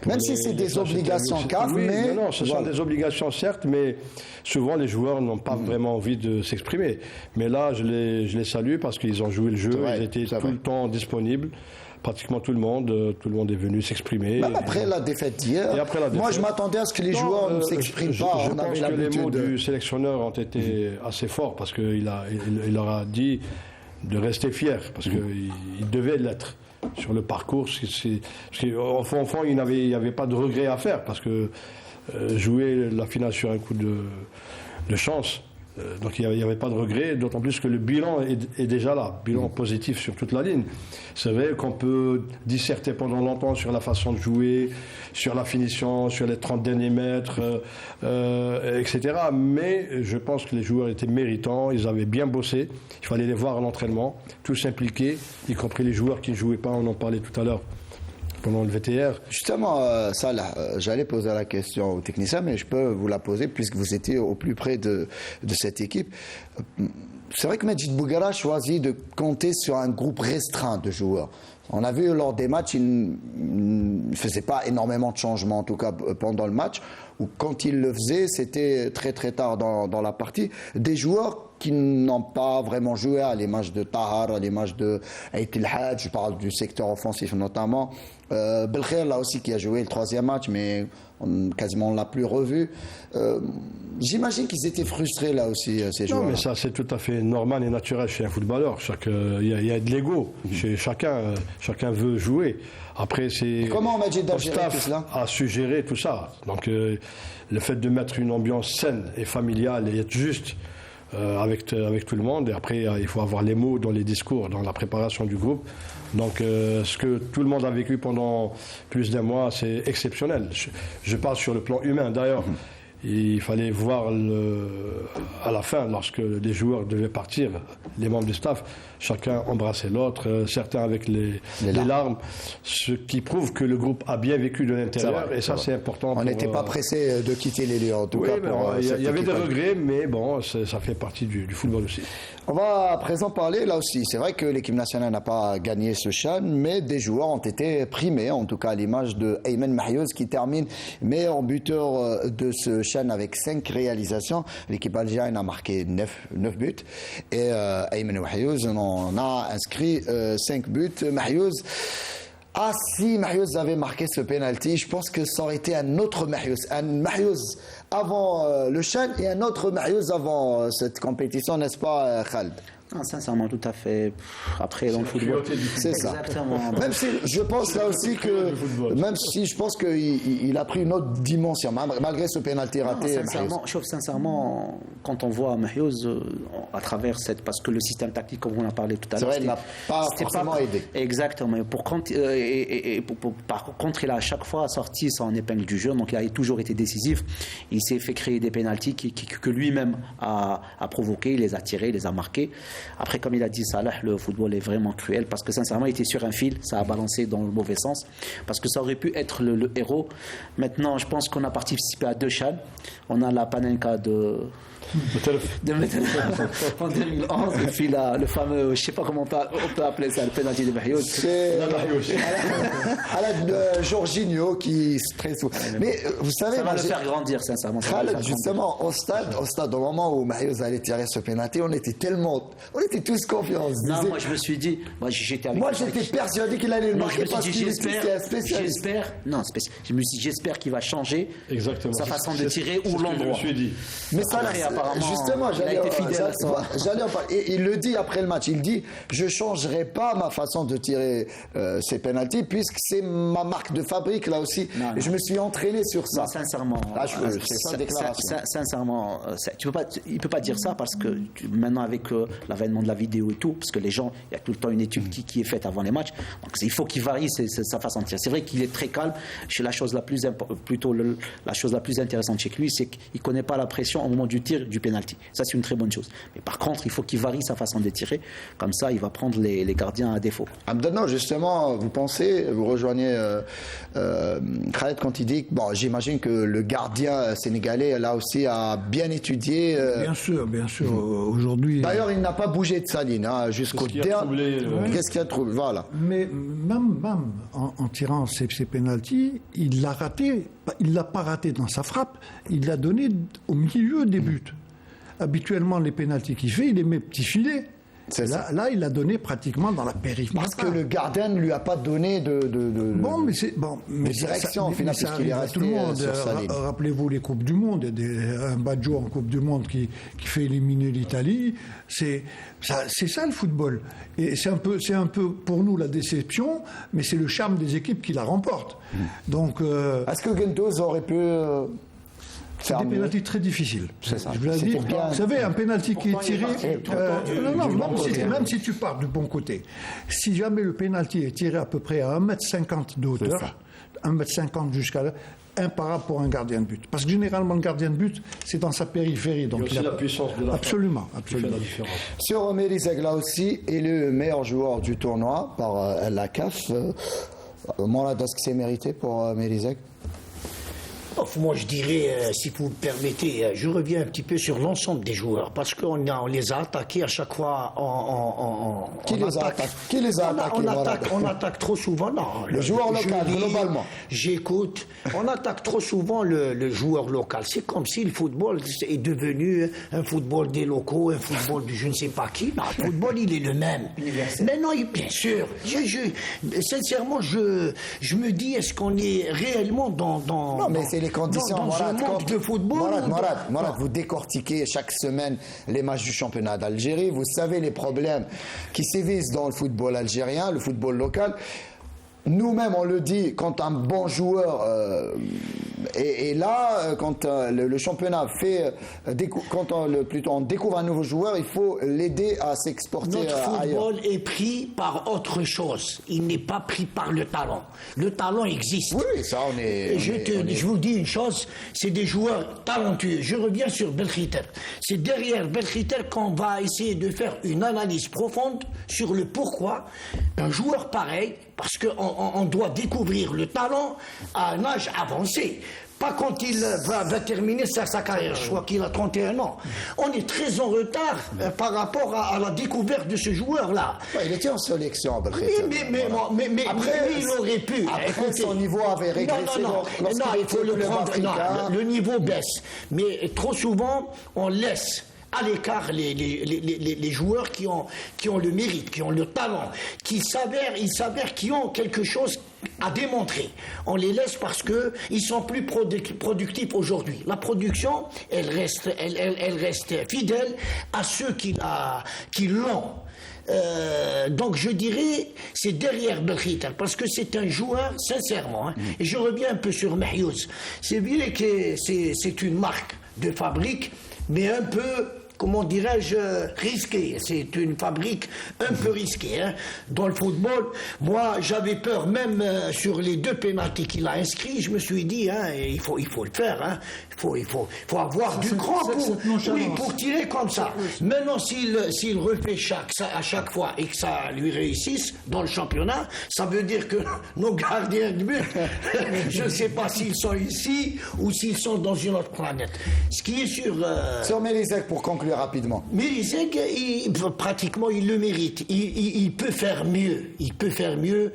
Même si c'est des obligations CAF, mais... Non, ce sont des obligations certes, mais souvent les joueurs n'ont pas vraiment envie de s'exprimer. Mais là, je les salue parce qu'ils ont joué le jeu, ils étaient tout le temps disponibles. Pratiquement tout le monde est venu s'exprimer. Même après la défaite d'hier, moi je m'attendais à ce que les joueurs ne s'expriment pas. Je pense que les mots du sélectionneur ont été assez forts parce qu'il leur a dit de rester fiers, parce qu'ils devaient l'être sur le parcours. Au fond, il n'y avait pas de regret à faire parce que jouer la finale sur un coup de chance. Donc il n'y avait pas de regret, d'autant plus que le bilan est déjà là, bilan positif sur toute la ligne. C'est vrai qu'on peut disserter pendant longtemps sur la façon de jouer, sur la finition, sur les 30 derniers mètres, etc. Mais je pense que les joueurs étaient méritants, ils avaient bien bossé, il fallait les voir à l'entraînement, tous s'impliquer, y compris les joueurs qui ne jouaient pas, on en parlait tout à l'heure. Pendant le VTR. Justement, Salah, j'allais poser la question aux techniciens, mais je peux vous la poser puisque vous étiez au plus près de cette équipe. C'est vrai que Majid Bouguera a choisi de compter sur un groupe restreint de joueurs. On a vu lors des matchs, il ne faisait pas énormément de changements, en tout cas pendant le match, ou quand il le faisait, c'était très très tard dans la partie. Des joueurs qui n'ont pas vraiment joué, à l'image de Tahar, à l'image de Aït El-Hadj, je parle du secteur offensif notamment. Belkhair, là aussi, qui a joué le troisième match, mais quasiment on ne l'a plus revu. J'imagine qu'ils étaient frustrés là aussi, ces joueurs. Non, mais ça, c'est tout à fait normal et naturel chez un footballeur. Il y a de l'ego chez chacun. Chacun veut jouer. Après, c'est comment Majid a géré tout cela ? A suggéré tout ça. Donc, le fait de mettre une ambiance saine et familiale et être juste avec tout le monde. Et après, il faut avoir les mots dans les discours, dans la préparation du groupe. Donc, ce que tout le monde a vécu pendant plus d'un mois, c'est exceptionnel. Je parle sur le plan humain. D'ailleurs, il fallait voir à la fin, lorsque les joueurs devaient partir, les membres du staff, chacun embrassait l'autre, certains avec les larmes, ce qui prouve que le groupe a bien vécu de l'intérieur, et ça c'est important. On n'était pas pressé de quitter les lieux, en tout cas. Il y avait des regrets, mais bon, ça fait partie du football aussi. On va à présent parler, là aussi, c'est vrai que l'équipe nationale n'a pas gagné ce CHAN, mais des joueurs ont été primés, en tout cas à l'image de Ayman Mahiouz qui termine meilleur buteur de ce CHAN avec 5 réalisations. L'équipe algérienne a marqué 9 buts et Ayman Mahiouz en a inscrit 5 buts. Mahiouz, si Mahiouz avait marqué ce penalty, je pense que ça aurait été un autre Mahiouz. Un Mahiouz avant le CHAN et un autre Mahiouz avant cette compétition, n'est-ce pas, Khaled ? Non, sincèrement, tout à fait. Après, dans le football, c'est ça. Exactement. Même si je pense là aussi que, même si je pense qu'il a pris une autre dimension, malgré ce pénalty raté. Sincèrement, quand on voit Mahiouz à travers parce que le système tactique, comme on en a parlé tout à l'heure, c'est vrai, il n'a pas forcément aidé. Exactement. Par contre, il a à chaque fois sorti son épingle du jeu, donc il a toujours été décisif. Il s'est fait créer des pénaltys que lui-même a provoqués, il les a tirés, il les a marqués. Après, comme il a dit Salah, le football est vraiment cruel parce que sincèrement, il était sur un fil, ça a balancé dans le mauvais sens parce que ça aurait pu être le héros. Maintenant, je pense qu'on a participé à 2 CHAN. On a la Panenka de en 2011 et puis le fameux, je ne sais pas comment on peut appeler ça, le penalty de Mahiouz. C'est Jorginho qui se presse. Mais vous savez, ça va le faire grandir sincèrement. Justement, au stade, au moment où Mahiouz allait tirer ce penalty, on était tous confiants. Non, moi je me suis dit, j'étais persuadé qu'il allait le marquer parce qu'il était spécialiste. J'espère qu'il va changer sa façon de tirer ou l'endroit. Je me suis dit. Mais ça, justement, j'allais en parler. Et il le dit après le match. Il dit, je changerai pas ma façon de tirer ces pénaltys puisque c'est ma marque de fabrique là aussi. Non. Je me suis entraîné sur ça. Non, sincèrement, c'est sa déclaration. Sincèrement, il peut pas dire ça parce que maintenant avec l'avènement de la vidéo et tout, parce que les gens, il y a tout le temps une étude qui est faite avant les matchs. Donc il faut qu'il varie sa façon de tirer. C'est vrai qu'il est très calme. La chose la plus intéressante chez lui, c'est qu'il connaît pas la pression au moment du tir du penalty. Ça, c'est une très bonne chose. Mais par contre, il faut qu'il varie sa façon de tirer. Comme ça, il va prendre les gardiens à défaut. Abdelno, justement, vous rejoignez Khaled quand il dit que, j'imagine que le gardien sénégalais, là aussi, a bien étudié. Bien sûr. Aujourd'hui. D'ailleurs, il n'a pas bougé de sa ligne jusqu'au dernier. Qu'est-ce qu'il a troublé? Voilà. Mais même en tirant ces pénaltys, il l'a raté. Il l'a pas raté dans sa frappe. Il l'a donné au milieu des buts. Habituellement, les pénaltys qu'il fait, il les met petit filet. Là, il l'a donné pratiquement dans la périphérie. Parce que le gardien ne lui a pas donné de direction, final, puisqu'il est resté tout le monde. Sur sa ligne. Rappelez-vous les Coupes du Monde, un Baggio en Coupe du Monde qui fait éliminer l'Italie. C'est ça le football. Et c'est un peu pour nous la déception, mais c'est le charme des équipes qui la remportent. Donc, est-ce que Guendouzi aurait pu... C'est des pénaltys très difficiles. C'est ça. Je vous l'ai dit. Vous savez, un pénalty qui est tiré. Même si tu pars du bon côté, si jamais le pénalty est tiré à peu près à 1,50 m de hauteur, 1,50 m jusqu'à là, imparable pour un gardien de but. Parce que généralement, le gardien de but, c'est dans sa périphérie. Donc il y a aussi la puissance de la absolument. Fait la différence. Sur Mériseg, là aussi, est le meilleur joueur du tournoi par la CAF. Mourad, est-ce que c'est mérité pour Mériseg? Moi, je dirais, si vous me permettez, je reviens un petit peu sur l'ensemble des joueurs, parce qu'on les a attaqués à chaque fois Qui les a attaqués? On attaque trop souvent. Non, le joueur local, globalement. J'écoute. On attaque trop souvent le joueur local. C'est comme si le football est devenu un football des locaux, un football de je ne sais pas qui. Non, le football, il est le même. Mais non, bien sûr. Sincèrement, je me dis, est-ce qu'on est réellement dans non, mais c'est les conditions. De football. Mourad, vous décortiquez chaque semaine les matchs du championnat d'Algérie. Vous savez les problèmes qui sévissent dans le football algérien, le football local. Nous-mêmes, on le dit, quand un bon joueur est là, quand le championnat fait, on découvre un nouveau joueur, il faut l'aider à s'exporter ailleurs. Notre football est pris par autre chose. Il n'est pas pris par le talent. Le talent existe. Oui, ça, on est. Je vous dis une chose, c'est des joueurs talentueux. Je reviens sur Belkhiter. C'est derrière Belkhiter qu'on va essayer de faire une analyse profonde sur le pourquoi un joueur pareil. Parce qu'on doit découvrir le talent à un âge avancé. Pas quand il va terminer sa carrière, je crois qu'il a 31 ans. On est très en retard par rapport à la découverte de ce joueur-là. Ouais, il était en sélection, mais après, il aurait pu. Après, son niveau avait régressé. Non, il faut le prendre. Le niveau baisse. Mais trop souvent, on laisse à l'écart les joueurs qui ont le mérite, qui ont le talent, ils s'avèrent qui ont quelque chose à démontrer. On les laisse parce qu'ils sont plus productifs aujourd'hui. La production, elle reste fidèle à ceux qui l'ont. Donc je dirais c'est derrière Belkhiter parce que c'est un joueur sincèrement et je reviens un peu sur Mahiouz. C'est vrai que c'est une marque de fabrique mais un peu comment dirais-je, risquée. C'est une fabrique un peu risquée. Hein. Dans le football, moi, j'avais peur, même sur les 2 pénaltys qu'il a inscrits, je me suis dit, hein, il faut le faire. Hein. Il faut avoir du cran pour tirer comme ça. Maintenant, s'il refait à chaque fois et que ça lui réussisse dans le championnat, ça veut dire que nos gardiens de but, je ne sais pas s'ils sont ici ou s'ils sont dans une autre planète. Ce qui est sûr... Sur Mélisek, pour conclure rapidement. Mélisek, pratiquement, il le mérite. Il peut faire mieux. Il peut faire mieux.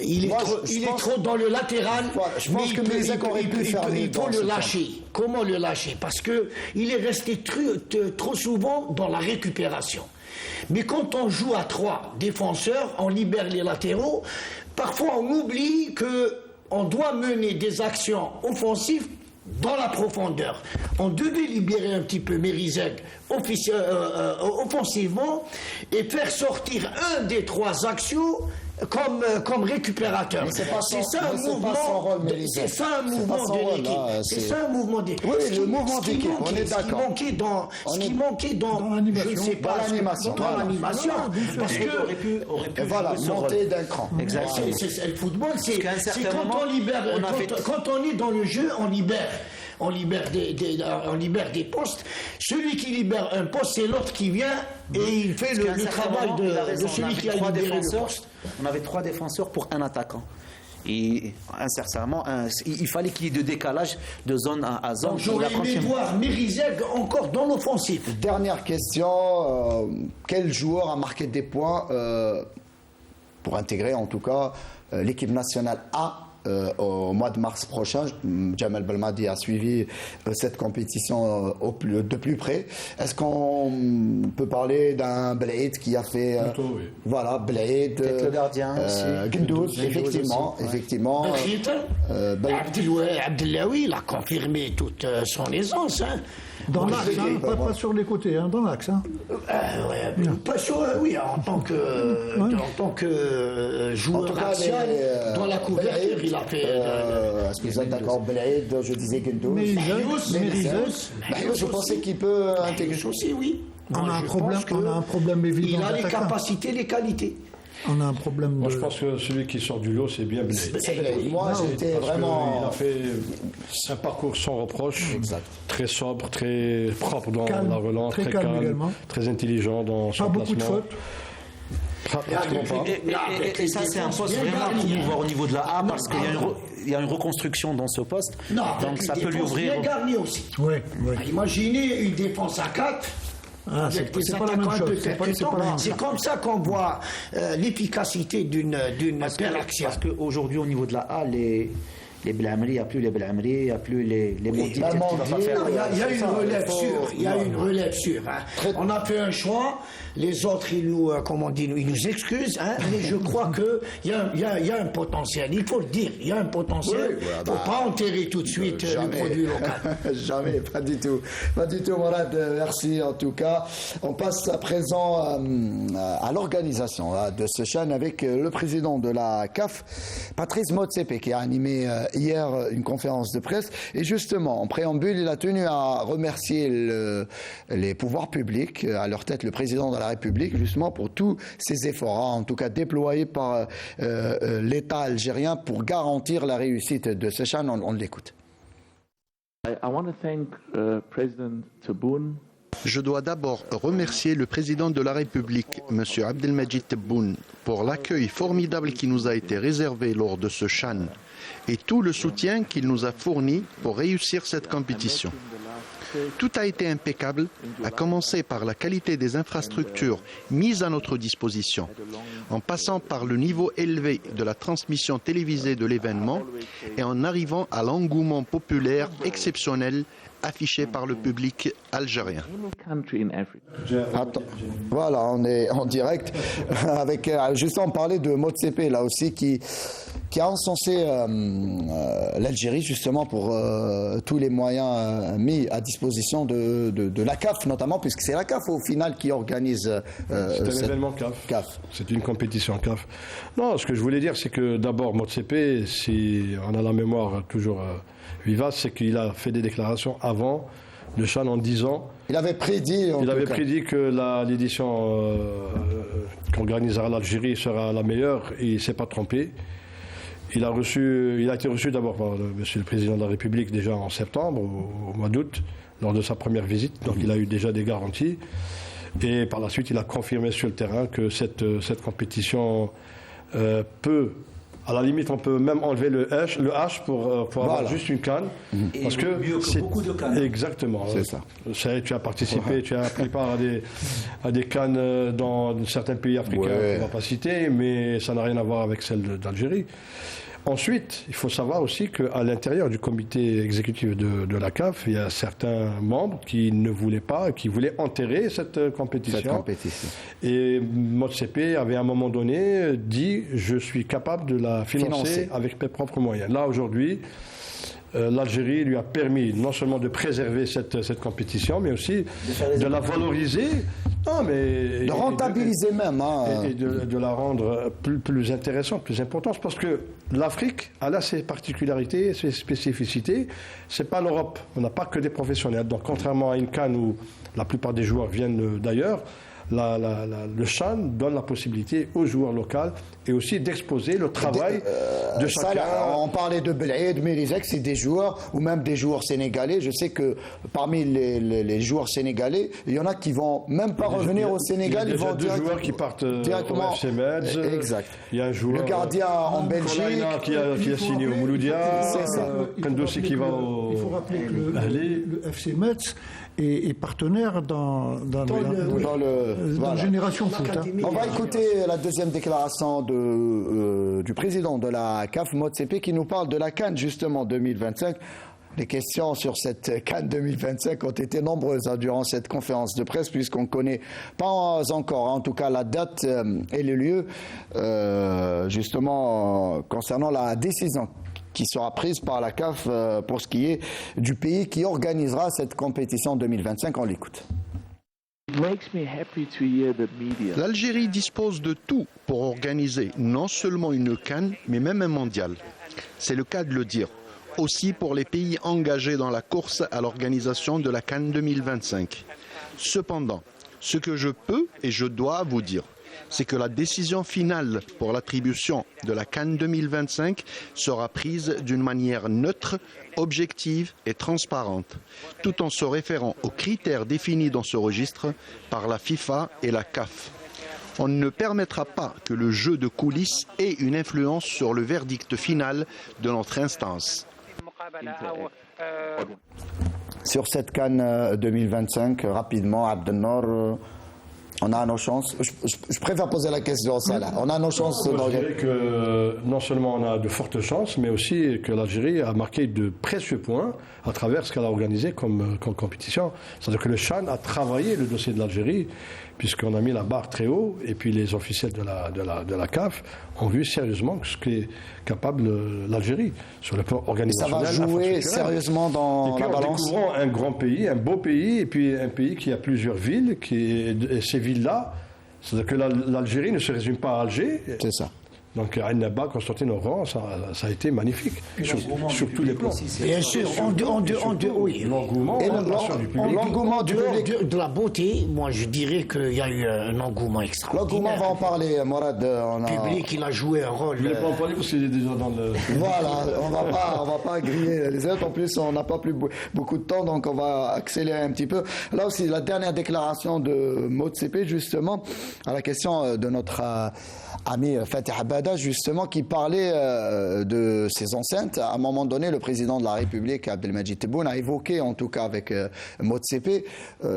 Il est trop dans le latéral. Je pense que Mélisek aurait pu faire mieux. Il faut le lâcher. Comment le lâcher? Parce qu'il est resté trop souvent dans la récupération. Mais quand on joue à 3 défenseurs, on libère les latéraux. Parfois, on oublie qu'on doit mener des actions offensives dans la profondeur. On devait libérer un petit peu Mélisek offensivement et faire sortir un des 3 axiaux comme récupérateur. C'est ça un mouvement de l'équipe. C'est ça un mouvement d'équipe. Oui, le mouvement d'équipe, on est d'accord. Ce qui manquait dans l'animation. Parce que voilà, monter d'un cran. Exactement. Le football, c'est quand on libère, quand on est dans le jeu, on libère des postes. Celui qui libère un poste, c'est l'autre qui vient et il fait le travail de celui qui a libéré le poste. On avait 3 défenseurs pour un attaquant. Et sincèrement, il fallait qu'il y ait de décalage de zone à zone. Donc j'aurais aimé voir Mélisek encore dans l'offensif. Dernière question, quel joueur a marqué des points pour intégrer en tout cas l'équipe nationale A au mois de mars prochain? Jamel Belmadi a suivi cette compétition de plus près. Est-ce qu'on peut parler d'un Blade qui a fait oui. Voilà, Blade, le gardien Gundouz, effectivement. Abdellaoui, il a confirmé toute son aisance. Hein. Dans l'axe, pas sur les côtés, dans l'axe. Pas sur, oui, en tant que joueur axial, dans la couverture, il a fait... Est-ce que vous êtes d'accord, Blade, je disais Gundouz. Je pensais qu'il peut intégrer aussi, oui. On a un problème évident. Il a les capacités, les qualités. On a un problème. Moi, je pense que celui qui sort du lot, c'est bien Blade. Moi, j'étais vraiment. Il a fait un parcours sans reproche, très sobre, très propre dans la relance, très calme, très intelligent dans son placement. Pas beaucoup de fautes. Pratiquement pas. Et ça, c'est un poste vraiment à promouvoir au niveau de la A parce qu'il y a une reconstruction dans ce poste. Non, donc ça peut lui ouvrir. Bien garni aussi. Oui. Imaginez une défense à 4. C'est pas la même chose. C'est comme ça qu'on voit l'efficacité d'une paire axiale. Parce qu'aujourd'hui, au niveau de la A, les Belhamri, il n'y a plus les Belhamri, il n'y a plus les Mondi. Il y a une relève sûre. Il y a une relève sûre. On a fait un choix. Les autres, ils nous excusent. Mais je crois qu'il y a un potentiel. Il faut le dire. Il y a un potentiel. Il ne faut pas enterrer tout de suite le produit local. Jamais, pas du tout. Pas du tout, Morad. Merci en tout cas. On passe à présent à l'organisation de ce CHAN avec le président de la CAF, Patrice Motsepe, qui a animé hier une conférence de presse. Et justement, en préambule, il a tenu à remercier les pouvoirs publics, à leur tête le président de la République, justement pour tous ces efforts, en tout cas déployés par l'État algérien pour garantir la réussite de ce CHAN. On l'écoute. Je dois d'abord remercier le président de la République, M. Abdelmajid Tebboune, pour l'accueil formidable qui nous a été réservé lors de ce CHAN et tout le soutien qu'il nous a fourni pour réussir cette compétition. Tout a été impeccable, à commencer par la qualité des infrastructures mises à notre disposition, en passant par le niveau élevé de la transmission télévisée de l'événement et en arrivant à l'engouement populaire exceptionnel affiché par le public algérien. Attends. Voilà, on est en direct avec justement parler de Motsepe là aussi qui a encensé l'Algérie justement pour tous les moyens mis à disposition de la CAF notamment, puisque c'est la CAF au final qui organise c'est un événement CAF. C'est une compétition CAF. Non, ce que je voulais dire, c'est que d'abord Motsepe, si on a la mémoire toujours vivace, c'est qu'il a fait des déclarations avant de CHAN en 10 ans. Il avait prédit que l'édition qu'organisera l'Algérie sera la meilleure et il ne s'est pas trompé. Il a été reçu d'abord par Monsieur le Président de la République déjà en septembre, au mois d'août, lors de sa première visite. Donc il a eu déjà des garanties. Et par la suite, il a confirmé sur le terrain que cette compétition peut, à la limite, on peut même enlever le H pour avoir juste une CAN. Parce que c'est beaucoup de CAN. Exactement. C'est ça. Tu as participé, tu as pris part à des CAN dans certains pays africains, on ne va pas citer, mais ça n'a rien à voir avec celle d'Algérie. Ensuite, il faut savoir aussi qu'à l'intérieur du comité exécutif de la CAF, il y a certains membres qui ne voulaient pas, qui voulaient enterrer cette compétition. Et Motsepe avait à un moment donné dit « je suis capable de la financer avec mes propres moyens ». Là, aujourd'hui, l'Algérie lui a permis non seulement de préserver cette compétition, mais aussi de la valoriser. De rentabiliser même. Et de la rendre plus intéressante, plus importante. Parce que l'Afrique, elle a ses particularités, ses spécificités. C'est pas l'Europe. On n'a pas que des professionnels. Donc, contrairement à une CAN où la plupart des joueurs viennent d'ailleurs, le CHAN donne la possibilité aux joueurs locaux et aussi d'exposer le travail de chacun. On parlait de Belaïd, de Mérizek, c'est des joueurs, ou même des joueurs sénégalais. Je sais que parmi les joueurs sénégalais, il y en a qui vont même pas revenir au Sénégal. Il y a deux joueurs qui partent directement au FC Metz. Exact. Il y a un joueur, le gardien en Belgique, qui a signé au Mouloudia. C'est ça. Kandossi qui va au. Il faut rappeler que le FC Metz est partenaire dans Génération Foot. On va écouter la deuxième déclaration du président de la CAF, Motsepe, qui nous parle de la CAN justement 2025. Les questions sur cette CAN 2025 ont été nombreuses durant cette conférence de presse, puisqu'on ne connaît pas encore, en tout cas, la date et le lieu, justement, concernant la décision qui sera prise par la CAF pour ce qui est du pays qui organisera cette compétition 2025. On l'écoute. L'Algérie dispose de tout pour organiser non seulement une CAN, mais même un mondial. C'est le cas de le dire. Aussi pour les pays engagés dans la course à l'organisation de la CAN 2025. Cependant, ce que je peux et je dois vous dire, c'est que la décision finale pour l'attribution de la CAN 2025 sera prise d'une manière neutre, objective et transparente, tout en se référant aux critères définis dans ce registre par la FIFA et la CAF. On ne permettra pas que le jeu de coulisses ait une influence sur le verdict final de notre instance. Sur cette CAN 2025, rapidement, Abdelnour, on a nos chances. Je préfère poser la question, ça là. On a nos chances. Je dirais que non seulement on a de fortes chances, mais aussi que l'Algérie a marqué de précieux points à travers ce qu'elle a organisé comme compétition. C'est-à-dire que le CHAN a travaillé le dossier de l'Algérie, puisqu'on a mis la barre très haut, et puis les officiels de la CAF ont vu sérieusement ce qu'est capable l'Algérie sur le plan organisationnel. Ça va jouer sérieusement dans la balance. En découvrant un grand pays, un beau pays, et puis un pays qui a plusieurs villes, et ces villes-là, c'est-à-dire que l'Algérie ne se résume pas à Alger. C'est ça. Donc, à Annaba, Constantine Oran, ça a été magnifique, sur tous les plans. Bien sûr, oui. L'engouement du public. De la beauté, moi je dirais qu'il y a eu un engouement extraordinaire. L'engouement, on va en parler, Morad. Le public, il a joué un rôle. Je ne vais pas en parler parce qu'il est déjà dans le. Voilà, on va pas griller les autres. En plus, on n'a pas plus beaucoup de temps, donc on va accélérer un petit peu. Là aussi, la dernière déclaration de Motsepe, justement, à la question de notre ami Fatih Abada, justement, qui parlait de ces enceintes. À un moment donné, le président de la République, Abdelmadjid Tebboune, a évoqué, en tout cas avec Motsepe,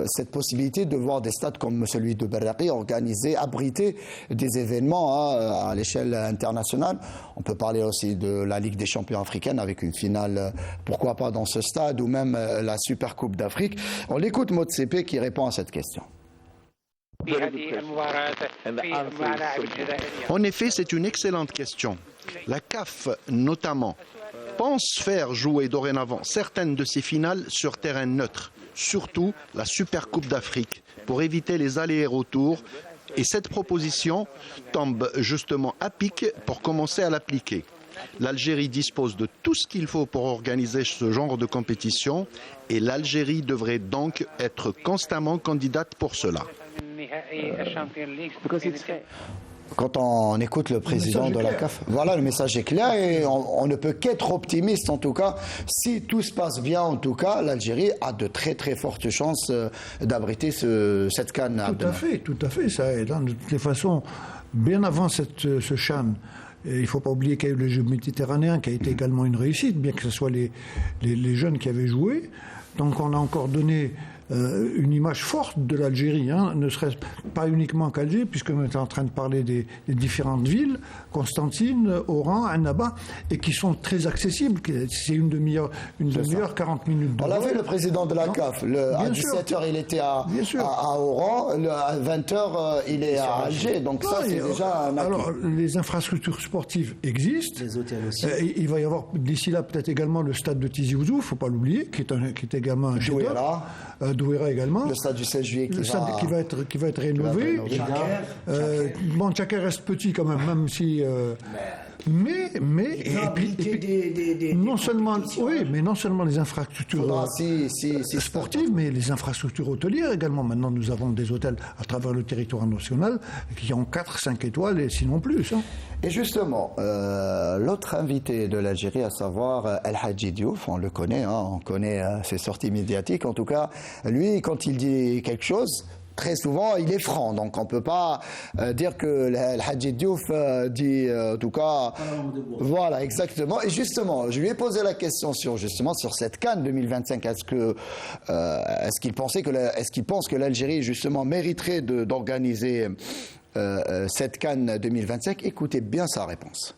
cette possibilité de voir des stades comme celui de Berraqi organiser, abriter des événements à l'échelle internationale. On peut parler aussi de la Ligue des champions africaine avec une finale, pourquoi pas dans ce stade, ou même la Super Coupe d'Afrique. On l'écoute, Motsepe, qui répond à cette question. En effet, c'est une excellente question. La CAF, notamment, pense faire jouer dorénavant certaines de ses finales sur terrain neutre, surtout la Super Coupe d'Afrique, pour éviter les allers et retours Et cette proposition tombe justement à pic pour commencer à l'appliquer. L'Algérie dispose de tout ce qu'il faut pour organiser ce genre de compétition et l'Algérie devrait donc être constamment candidate pour cela. Quand on écoute le président de la CAF, voilà, le message est clair et on ne peut qu'être optimiste en tout cas. Si tout se passe bien en tout cas, l'Algérie a de très très fortes chances d'abriter cette CAN. Tout à fait. Ça est, de toutes les façons, bien avant ce CHAN, il ne faut pas oublier qu'il y a eu le jeu méditerranéen qui a été également une réussite, bien que ce soit les jeunes qui avaient joué. Donc on a encore donné une image forte de l'Algérie, ne serait-ce pas uniquement qu'Alger, puisque nous sommes en train de parler des différentes villes, Constantine, Oran, Annaba, et qui sont très accessibles. C'est une demi-heure, 40 minutes de vol. On l'a vu, le président de la CAF, à 17h il était à Oran, à 20h il est à Alger, donc ça c'est déjà un acquis. Alors les infrastructures sportives existent, les hôtels aussi. Il va y avoir d'ici là peut-être également le stade de Tizi Ouzou, il ne faut pas l'oublier, qui est également un chef-d'œuvre. Douéra également. Le stade du 16 juillet qui va être rénové. Tchaker reste petit quand même si... Mais non seulement les infrastructures sportives, mais les infrastructures hôtelières également. Maintenant, nous avons des hôtels à travers le territoire national qui ont 4-5 étoiles et sinon plus. Et justement, l'autre invité de l'Algérie, à savoir El Hadji Diouf, on le connaît, on connaît ses sorties médiatiques. En tout cas, lui, quand il dit quelque chose, très souvent, il est franc, donc on ne peut pas dire que El Hadji Diouf dit, en tout cas, voilà, exactement. Et justement, je lui ai posé la question sur cette CAN 2025. Est-ce qu'il pense que l'Algérie justement mériterait d'organiser cette CAN 2025? Écoutez bien sa réponse.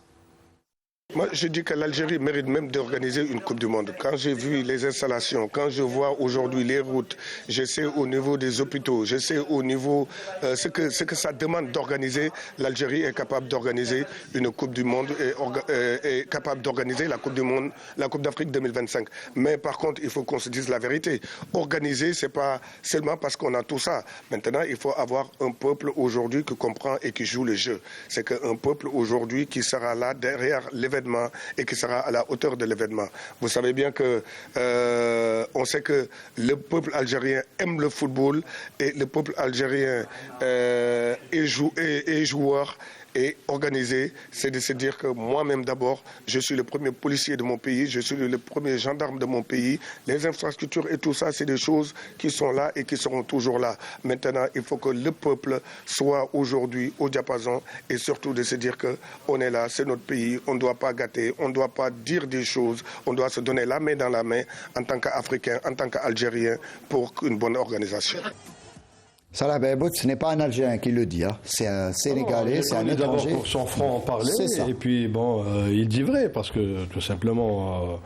Moi, je dis que l'Algérie mérite même d'organiser une Coupe du Monde. Quand j'ai vu les installations, quand je vois aujourd'hui les routes, je sais au niveau des hôpitaux, je sais au niveau ce que ça demande d'organiser, l'Algérie est capable d'organiser une Coupe du Monde et est capable d'organiser la Coupe du Monde, la Coupe d'Afrique 2025. Mais par contre, il faut qu'on se dise la vérité. Organiser, c'est pas seulement parce qu'on a tout ça. Maintenant, il faut avoir un peuple aujourd'hui qui comprend et qui joue le jeu. C'est qu'un peuple aujourd'hui qui sera là derrière l'événement et qui sera à la hauteur de l'événement. Vous savez bien que on sait que le peuple algérien aime le football et le peuple algérien est joueur. Et organiser, c'est de se dire que moi-même d'abord, je suis le premier policier de mon pays, je suis le premier gendarme de mon pays. Les infrastructures et tout ça, c'est des choses qui sont là et qui seront toujours là. Maintenant, il faut que le peuple soit aujourd'hui au diapason et surtout de se dire qu'on est là, c'est notre pays, on ne doit pas gâter, on ne doit pas dire des choses, on doit se donner la main dans la main en tant qu'Africain, en tant qu'Algérien pour une bonne organisation. Salah Beybout, ce n'est pas un Algérien qui le dit, c'est un Sénégalais, c'est un étranger. D'abord pour son franc en parler, et puis il dit vrai, parce que tout simplement,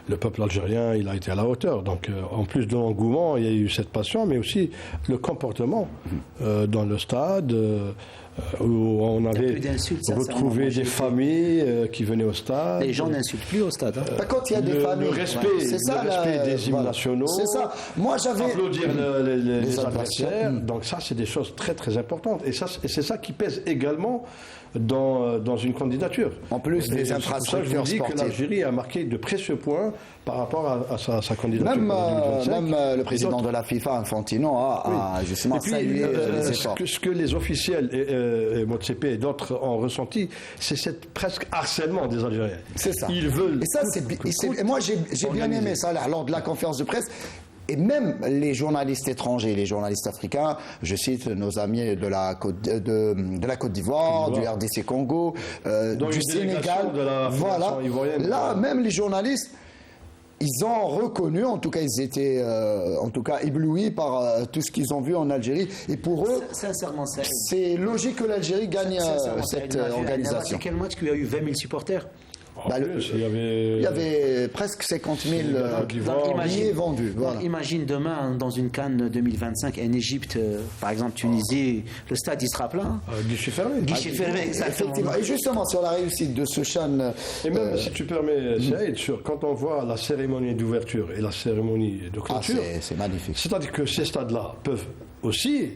le peuple algérien, il a été à la hauteur. Donc en plus de l'engouement, il y a eu cette passion, mais aussi le comportement dans le stade, où on avait retrouvé des familles qui venaient au stade. Les gens n'insultent plus au stade. Quand il y a des familles, le respect des hymnes nationaux, c'est ça. Moi, applaudir les adversaires. Donc ça, c'est des choses très très importantes. Et c'est ça qui pèse également dans une candidature. En plus des infrastructures sportives. Je vous dis que l'Algérie a marqué de précieux points par rapport à sa candidature. Même le président de la FIFA, Infantino, a justement salué les efforts. Ce que les officiels, et Motsepe et d'autres ont ressenti, c'est cette presque harcèlement des Algériens. C'est ça. Ils veulent. Et ça, et moi, j'ai bien aimé ça lors de la conférence de presse. Et même les journalistes étrangers, les journalistes africains, je cite nos amis de la Côte d'Ivoire, du RDC Congo, du Sénégal, voilà. Là, même les journalistes, ils ont reconnu, en tout cas, ils étaient éblouis par tout ce qu'ils ont vu en Algérie. Et pour eux, sincèrement, c'est logique que l'Algérie gagne cette organisation. C'est quel match qu'il y a eu 20 000 supporters? Il y avait presque 50 000 billets vendus. Voilà. Imagine demain, dans une CAN 2025, en Égypte, par exemple Tunisie, le stade il sera plein. Guichet fermé. Guichet fermé, effectivement. Et justement, sur la réussite de ce CHAN. Et même, si tu permets, Saïd, quand on voit la cérémonie d'ouverture et la cérémonie de clôture, c'est magnifique. C'est-à-dire que ces stades-là peuvent aussi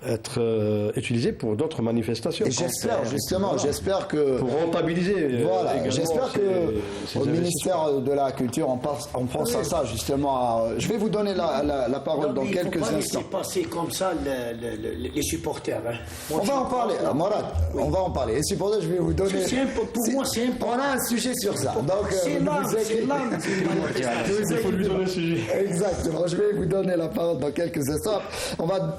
être utilisé pour d'autres manifestations. Et j'espère justement, j'espère que pour rentabiliser. Voilà, j'espère que au ministère de la Culture on pense à ça justement. Je vais vous donner la parole dans quelques instants. C'est passé comme ça les supporters. Hein. On va en parler, Morad. On va en parler. Les supporters, je vais vous donner. Pour moi, c'est important. On a un sujet sur ça. Donc, c'est l'âme. Il faut lui donner le sujet. Exactement. Je vais vous donner la parole dans quelques instants. On va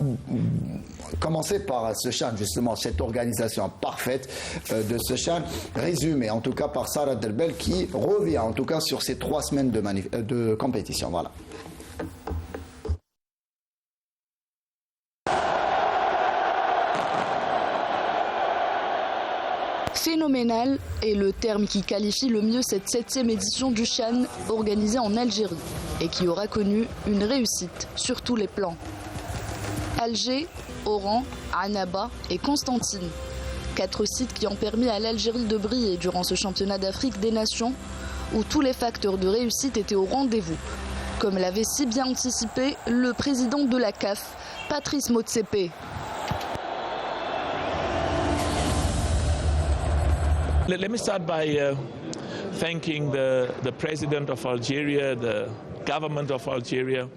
commencer par ce CHAN, justement, cette organisation parfaite de ce CHAN, résumée en tout cas par Sarah Delbel, qui revient en tout cas sur ces 3 semaines de compétition. Voilà. Phénoménal est le terme qui qualifie le mieux cette 7e édition du CHAN organisée en Algérie et qui aura connu une réussite sur tous les plans. Alger, Oran, Annaba et Constantine. 4 sites qui ont permis à l'Algérie de briller durant ce championnat d'Afrique des Nations où tous les facteurs de réussite étaient au rendez-vous. Comme l'avait si bien anticipé le président de la CAF, Patrice Motsepe. Let me start by thanking the president of Algeria, the government of Algeria.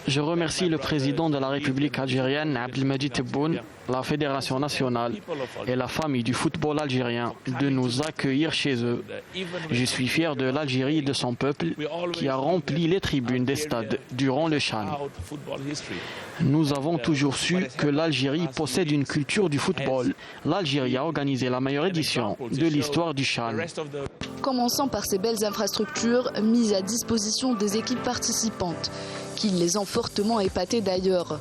Je remercie le président de la République algérienne, Abdelmadjid Tebboune, la Fédération nationale et la famille du football algérien de nous accueillir chez eux. Je suis fier de l'Algérie et de son peuple qui a rempli les tribunes des stades durant le CHAN. Nous avons toujours su que l'Algérie possède une culture du football. L'Algérie a organisé la meilleure édition de l'histoire du CHAN. Commençant par ces belles infrastructures mises à disposition des équipes participantes, qui les ont fortement épatés d'ailleurs.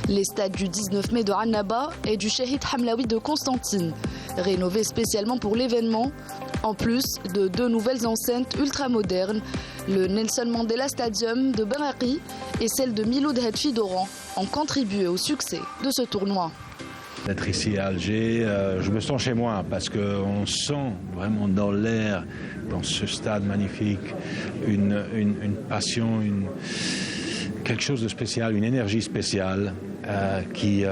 Les stades du 19 mai de Annaba et du Chahid Hamlaoui de Constantine, rénovés spécialement pour l'événement, en plus de 2 nouvelles enceintes ultramodernes, le Nelson Mandela Stadium de Baraki et celle de Miloud Hadfi d'Oran, ont contribué au succès de ce tournoi. D'être ici à Alger, je me sens chez moi parce qu'on sent vraiment dans l'air, dans ce stade magnifique, une passion, quelque chose de spécial, une énergie spéciale qui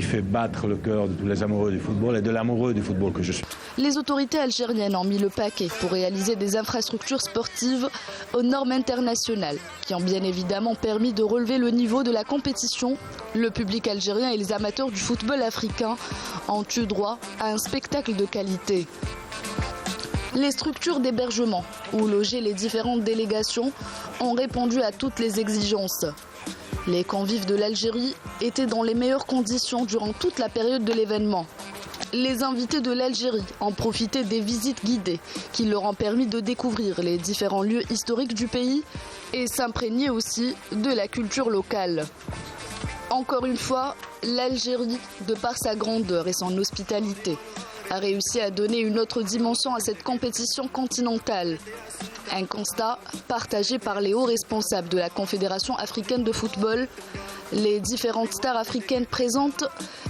fait battre le cœur de tous les amoureux du football et de l'amoureux du football que je suis. Les autorités algériennes ont mis le paquet pour réaliser des infrastructures sportives aux normes internationales qui ont bien évidemment permis de relever le niveau de la compétition. Le public algérien et les amateurs du football africain ont eu droit à un spectacle de qualité. Les structures d'hébergement où loger les différentes délégations ont répondu à toutes les exigences. Les convives de l'Algérie étaient dans les meilleures conditions durant toute la période de l'événement. Les invités de l'Algérie ont profité des visites guidées qui leur ont permis de découvrir les différents lieux historiques du pays et s'imprégner aussi de la culture locale. Encore une fois, l'Algérie, de par sa grandeur et son hospitalité, a réussi à donner une autre dimension à cette compétition continentale. Un constat partagé par les hauts responsables de la Confédération africaine de football, les différentes stars africaines présentes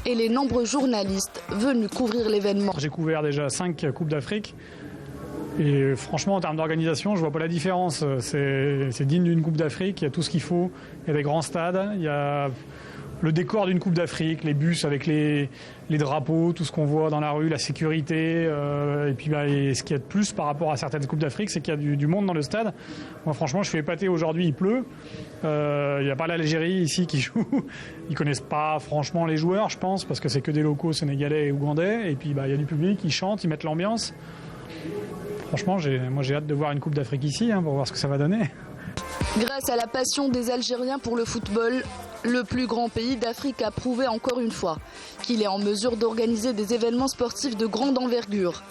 et les nombreux journalistes venus couvrir l'événement. J'ai couvert déjà 5 Coupes d'Afrique et franchement en termes d'organisation je vois pas la différence. C'est digne d'une Coupe d'Afrique, il y a tout ce qu'il faut, il y a des grands stades, il y a le décor d'une Coupe d'Afrique, les bus avec les drapeaux, tout ce qu'on voit dans la rue, la sécurité. Et puis ce qu'il y a de plus par rapport à certaines Coupes d'Afrique, c'est qu'il y a du monde dans le stade. Moi franchement je suis épaté, aujourd'hui il pleut. Il n'y a pas l'Algérie ici qui joue. Ils connaissent pas franchement les joueurs je pense, parce que c'est que des locaux sénégalais et ougandais. Et puis il y a du public, ils chantent, ils mettent l'ambiance. Franchement j'ai hâte de voir une Coupe d'Afrique ici pour voir ce que ça va donner. Grâce à la passion des Algériens pour le football, le plus grand pays d'Afrique a prouvé encore une fois qu'il est en mesure d'organiser des événements sportifs de grande envergure.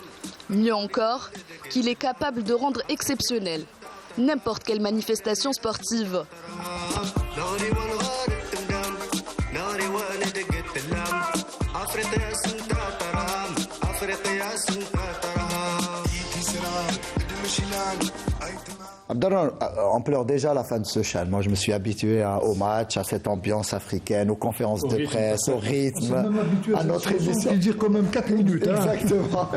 Mieux encore, qu'il est capable de rendre exceptionnel n'importe quelle manifestation sportive. Abdallah, on pleure déjà à la fin de ce CHAN. Moi, je me suis habitué au match, à cette ambiance africaine, aux conférences de presse, au rythme, à notre émission. Il dire quand même 4 minutes. Exactement.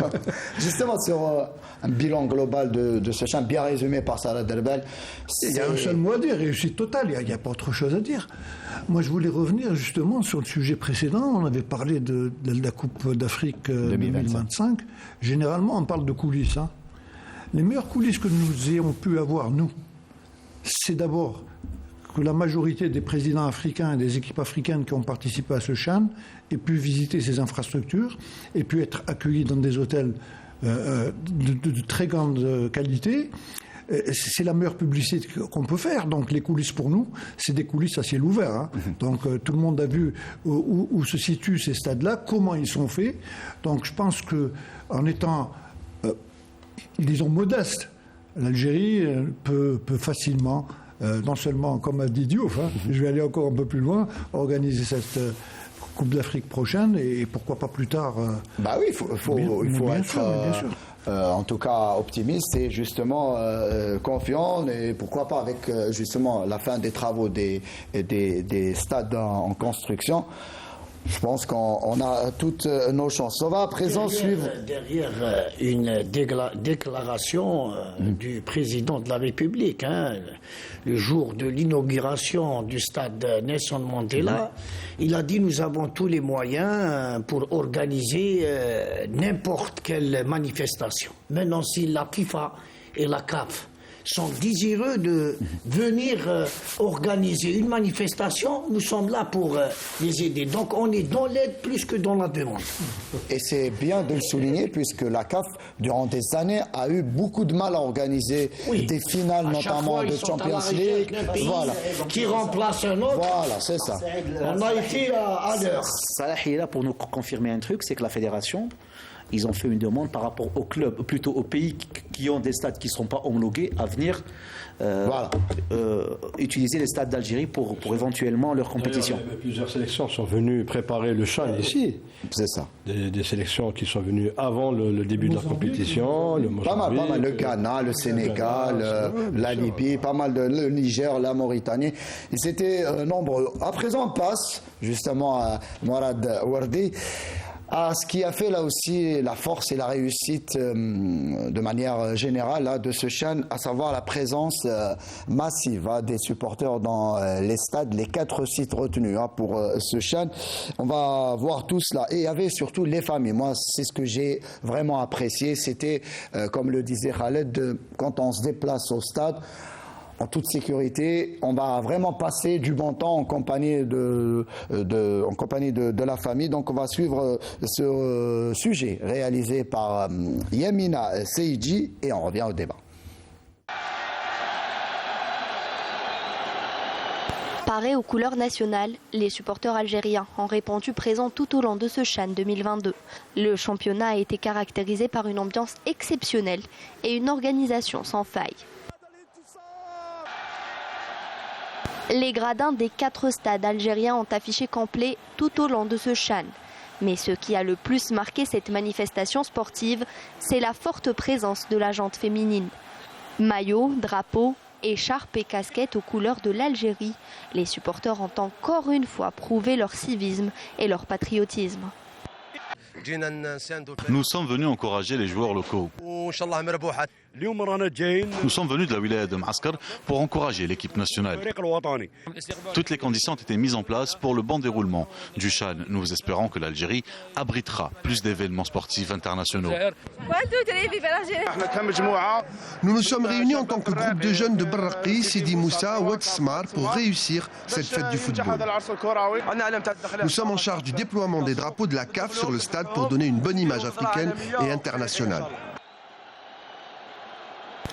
Justement, sur un bilan global de ce CHAN, bien résumé par Salah Derbel. Il y a un seul mot à dire, réussite totale, il n'y a pas autre chose à dire. Moi, je voulais revenir justement sur le sujet précédent. On avait parlé de la Coupe d'Afrique 2025. Généralement, on parle de coulisses. Les meilleures coulisses que nous ayons pu avoir, nous, c'est d'abord que la majorité des présidents africains et des équipes africaines qui ont participé à ce CHAN aient pu visiter ces infrastructures, aient pu être accueillis dans des hôtels de très grande qualité. C'est la meilleure publicité qu'on peut faire. Donc les coulisses pour nous, c'est des coulisses à ciel ouvert. Donc tout le monde a vu où se situent ces stades-là, comment ils sont faits. Donc je pense qu'en étant, disons, modeste, l'Algérie peut facilement, non seulement, comme a dit Diouf, je vais aller encore un peu plus loin, organiser cette Coupe d'Afrique prochaine et pourquoi pas plus tard. Bah oui, il faut être bien sûr. En tout cas optimiste et justement confiant, et pourquoi pas avec justement la fin des travaux des stades en construction. Je pense qu'on a toutes nos chances. On va à présent suivre. Derrière une déclaration du président de la République, le jour de l'inauguration du stade Nelson Mandela, il a dit nous avons tous les moyens pour organiser n'importe quelle manifestation. Maintenant, si la FIFA et la CAF sont désireux de venir organiser une manifestation, nous sommes là pour les aider. Donc on est dans l'aide plus que dans la demande. Et c'est bien de le souligner puisque la CAF, durant des années, a eu beaucoup de mal à organiser des finales, notamment de Champions League. Voilà. Qui remplace un autre. Voilà, c'est ça. On a été à l'heure. Salah est là pour nous confirmer un truc, c'est que la fédération, ils ont fait une demande par rapport aux clubs, plutôt aux pays qui ont des stades qui ne sont pas homologués, à venir utiliser les stades d'Algérie pour éventuellement leur compétition. Plusieurs sélections sont venues préparer le CHAN ici. C'est ça. Des sélections qui sont venues avant le début de la compétition. Le pas mal. Le Ghana, le Sénégal, la Libye, pas mal le Niger, la Mauritanie. Ils étaient nombreux. À présent, on passe justement à Mourad Wardi, à ce qui a fait là aussi la force et la réussite de manière générale de ce CHAN, à savoir la présence massive des supporters dans les stades, les 4 sites retenus pour ce CHAN. On va voir tout cela. Et il y avait surtout les familles. Moi, c'est ce que j'ai vraiment apprécié. C'était, comme le disait Khaled, quand on se déplace au stade, en toute sécurité, on va vraiment passer du bon temps en compagnie de la famille. Donc on va suivre ce sujet réalisé par Yamina Seidji et on revient au débat. Parés aux couleurs nationales, les supporters algériens ont répondu présents tout au long de ce CHAN 2022. Le championnat a été caractérisé par une ambiance exceptionnelle et une organisation sans faille. Les gradins des 4 stades algériens ont affiché complet tout au long de ce CHAN. Mais ce qui a le plus marqué cette manifestation sportive, c'est la forte présence de la jante féminine. Maillots, drapeaux, écharpes et casquettes aux couleurs de l'Algérie, les supporters ont encore une fois prouvé leur civisme et leur patriotisme. Nous sommes venus encourager les joueurs locaux. Nous sommes venus de la wilaya de Ma'askar pour encourager l'équipe nationale. Toutes les conditions ont été mises en place pour le bon déroulement du CHAN. Nous espérons que l'Algérie abritera plus d'événements sportifs internationaux. Nous nous sommes réunis en tant que groupe de jeunes de Barraqi, Sidi Moussa, Ouad Smar pour réussir cette fête du football. Nous sommes en charge du déploiement des drapeaux de la CAF sur le stade pour donner une bonne image africaine et internationale.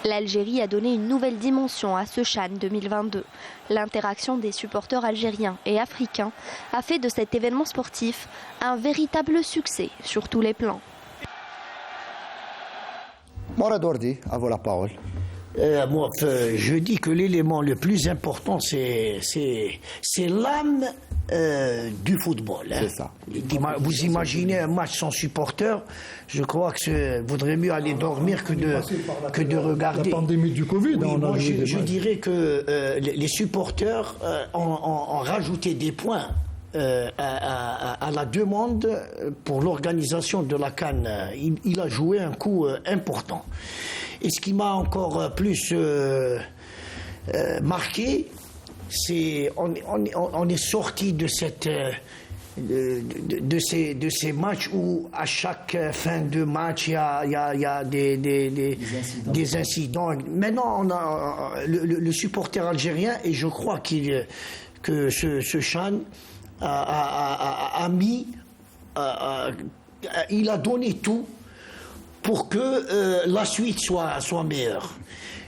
L'Algérie a donné une nouvelle dimension à ce CHAN 2022. L'interaction des supporters algériens et africains a fait de cet événement sportif un véritable succès sur tous les plans. Mourad Wardi, à vous la parole. Je dis que l'élément le plus important, c'est l'âme du football. Hein. C'est ça. Vous imaginez un match sans supporters, je crois que vaudrait mieux aller dormir que de regarder. La pandémie du Covid, oui, je dirais que les supporters ont rajouté des points à la demande pour l'organisation de la CAN. Il a joué un coup important. Et ce qui m'a encore plus marqué, c'est on est sorti de cette de ces matchs où à chaque fin de match il y a des incidents. Maintenant on a le supporter algérien, et je crois que ce CHAN a mis il a donné tout pour que la suite soit meilleure.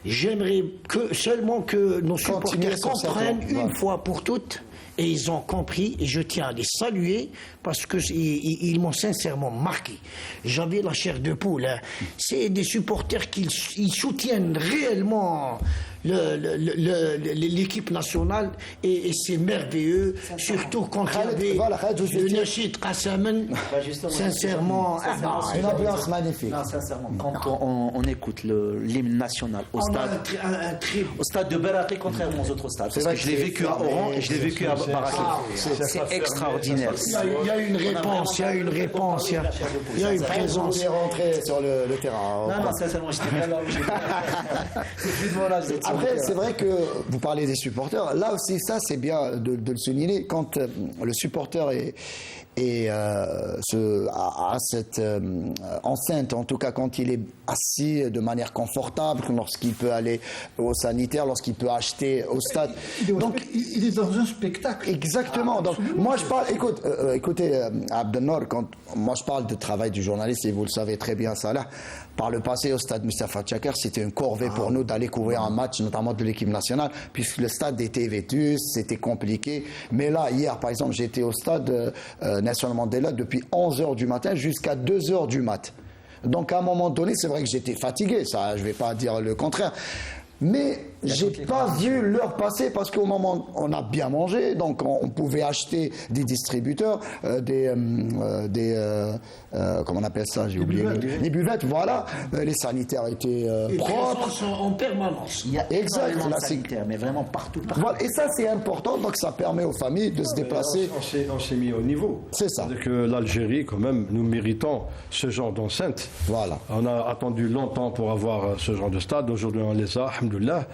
J'aimerais seulement que nos supporters comprennent une fois pour toutes, et ils ont compris, et je tiens à les saluer parce qu'ils m'ont sincèrement marqué. J'avais la chair de poule. Hein. C'est des supporters qui soutiennent réellement l'équipe nationale, et c'est merveilleux, surtout quand il y avait le Nachid Qassaman, sincèrement, une ambiance magnifique. Non, sincèrement, quand on écoute l'hymne national au stade de Beraki, contrairement aux autres stades, parce que je l'ai vécu à Oran et je l'ai vécu à Beraki, c'est extraordinaire. Il y a une réponse, il y a une présence. Vous rentré sur le terrain. Non, sincèrement, j'étais pas là. Après, c'est vrai que vous parlez des supporters. Là aussi, ça, c'est bien de le souligner. Quand le supporter à cette enceinte, en tout cas quand il est assis de manière confortable, lorsqu'il peut aller au sanitaire, lorsqu'il peut acheter au stade. Donc, il est dans un spectacle. Exactement. Donc, moi, je parle. Écoutez, Abdelnour, moi, je parle du travail du journaliste, et vous le savez très bien, Salah. Par le passé, au stade Moustapha Tchakar, c'était une corvée pour nous d'aller couvrir un match, notamment de l'équipe nationale, puisque le stade était vétuste, c'était compliqué. Mais là, hier, par exemple, j'étais au stade Nelson Mandela depuis 11h du matin jusqu'à 2h du mat. Donc, à un moment donné, c'est vrai que j'étais fatigué, ça, je ne vais pas dire le contraire. Mais j'ai pas vu l'heure passer, parce qu'au moment où on a bien mangé, donc on pouvait acheter des distributeurs, comment on appelle ça, j'ai oublié, les buvettes, voilà, les sanitaires étaient propres. En permanence. Il y a exactement de sanitaires, mais vraiment partout. Voilà, et ça c'est important, donc ça permet aux familles de se déplacer. On s'est mis au niveau. C'est ça. C'est-à-dire que l'Algérie, quand même, nous méritons ce genre d'enceinte. Voilà. On a attendu longtemps pour avoir ce genre de stade. Aujourd'hui, on les a, alhamdoulilah.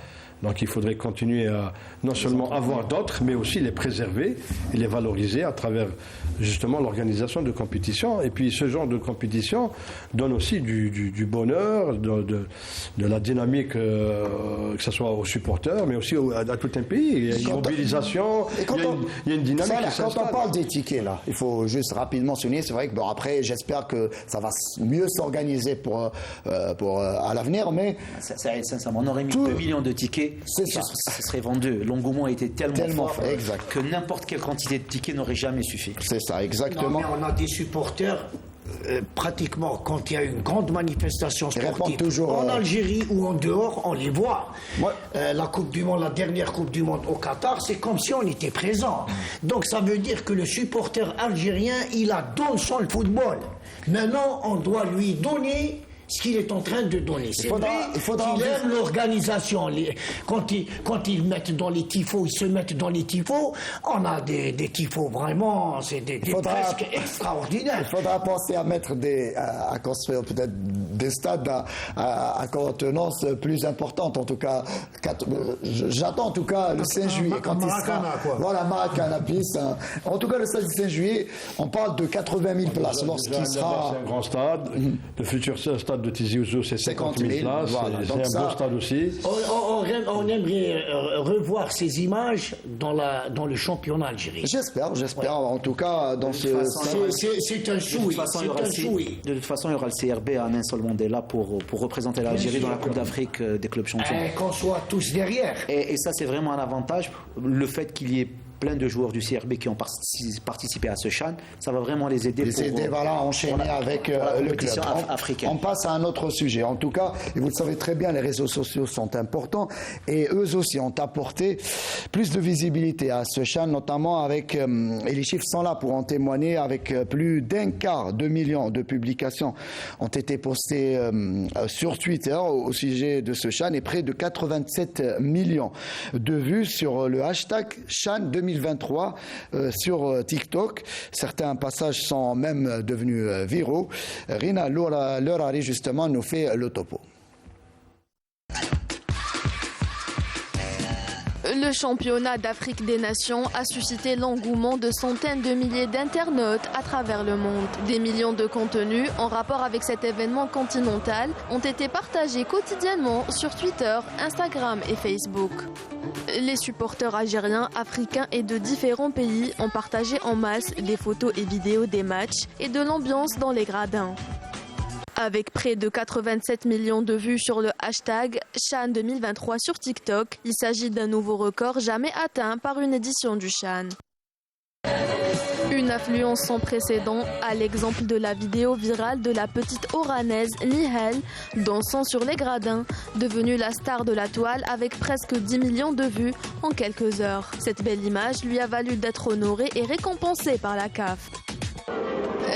Donc il faudrait continuer à non seulement avoir d'autres, mais aussi les préserver et les valoriser à travers justement l'organisation de compétitions. Et puis ce genre de compétition donne aussi du bonheur, de la dynamique, que ce soit aux supporters, mais aussi à tout un pays. Il y a une mobilisation, il y a une dynamique. Quand on parle des tickets, là, il faut juste rapidement souligner, c'est vrai que bon, après j'espère que ça va mieux s'organiser pour à l'avenir, mais sincèrement, on aurait mis 2 millions de tickets. C'est ça. Ça serait vendu. L'engouement était tellement fort exact. que n'importe quelle quantité de tickets n'aurait jamais suffi. C'est ça, exactement. Non, mais on a des supporters, pratiquement, quand il y a une grande manifestation sportive, en Algérie ou en dehors, on les voit. La Coupe du Monde, la dernière Coupe du Monde au Qatar, c'est comme si on était présent. Donc ça veut dire que le supporter algérien, il a don sur le football. Maintenant, on doit lui donner ce qu'il est en train de donner. C'est vrai qu'il aime l'organisation. Quand ils mettent dans les tifos, ils se mettent dans les tifos. On a des tifos vraiment, c'est des presque extraordinaires. Il faudra penser à mettre à construire peut-être des stades à contenance plus importante. En tout cas, j'attends en tout cas le 5 juillet. Quand il sera, voilà, Maracana plus. En tout cas, le 5 juillet, on parle de 80 000 places lorsqu'il sera. C'est un grand stade. Le futur stade de Tizi Ouzou, c'est 50 000 places. Voilà. C'est un beau stade aussi. On aimerait revoir ces images dans le championnat algérien. J'espère. En tout cas, dans ce. C'est un souhait. De toute façon, il y aura le CRB à Nelson Mandela pour représenter l'Algérie dans la Coupe d'Afrique des clubs champions. Qu'on soit tous derrière. Et ça, c'est vraiment un avantage. Le fait qu'il y ait plein de joueurs du CRB qui ont participé à ce CHAN. Ça va vraiment les aider à enchaîner avec le club. On passe à un autre sujet. En tout cas, et vous le savez très bien, les réseaux sociaux sont importants et eux aussi ont apporté plus de visibilité à ce CHAN, notamment avec, et les chiffres sont là pour en témoigner, avec plus d'1,4 million de publications ont été postées sur Twitter au sujet de ce CHAN et près de 87 millions de vues sur le hashtag CHAN 2023 sur TikTok. Certains passages sont même devenus viraux. Rina Lerari justement nous fait le topo. Le championnat d'Afrique des Nations a suscité l'engouement de centaines de milliers d'internautes à travers le monde. Des millions de contenus en rapport avec cet événement continental ont été partagés quotidiennement sur Twitter, Instagram et Facebook. Les supporters algériens, africains et de différents pays ont partagé en masse des photos et vidéos des matchs et de l'ambiance dans les gradins. Avec près de 87 millions de vues sur le hashtag CHAN 2023 sur TikTok, il s'agit d'un nouveau record jamais atteint par une édition du CHAN. Une affluence sans précédent, à l'exemple de la vidéo virale de la petite oranaise Nihal, dansant sur les gradins, devenue la star de la toile avec presque 10 millions de vues en quelques heures. Cette belle image lui a valu d'être honorée et récompensée par la CAF.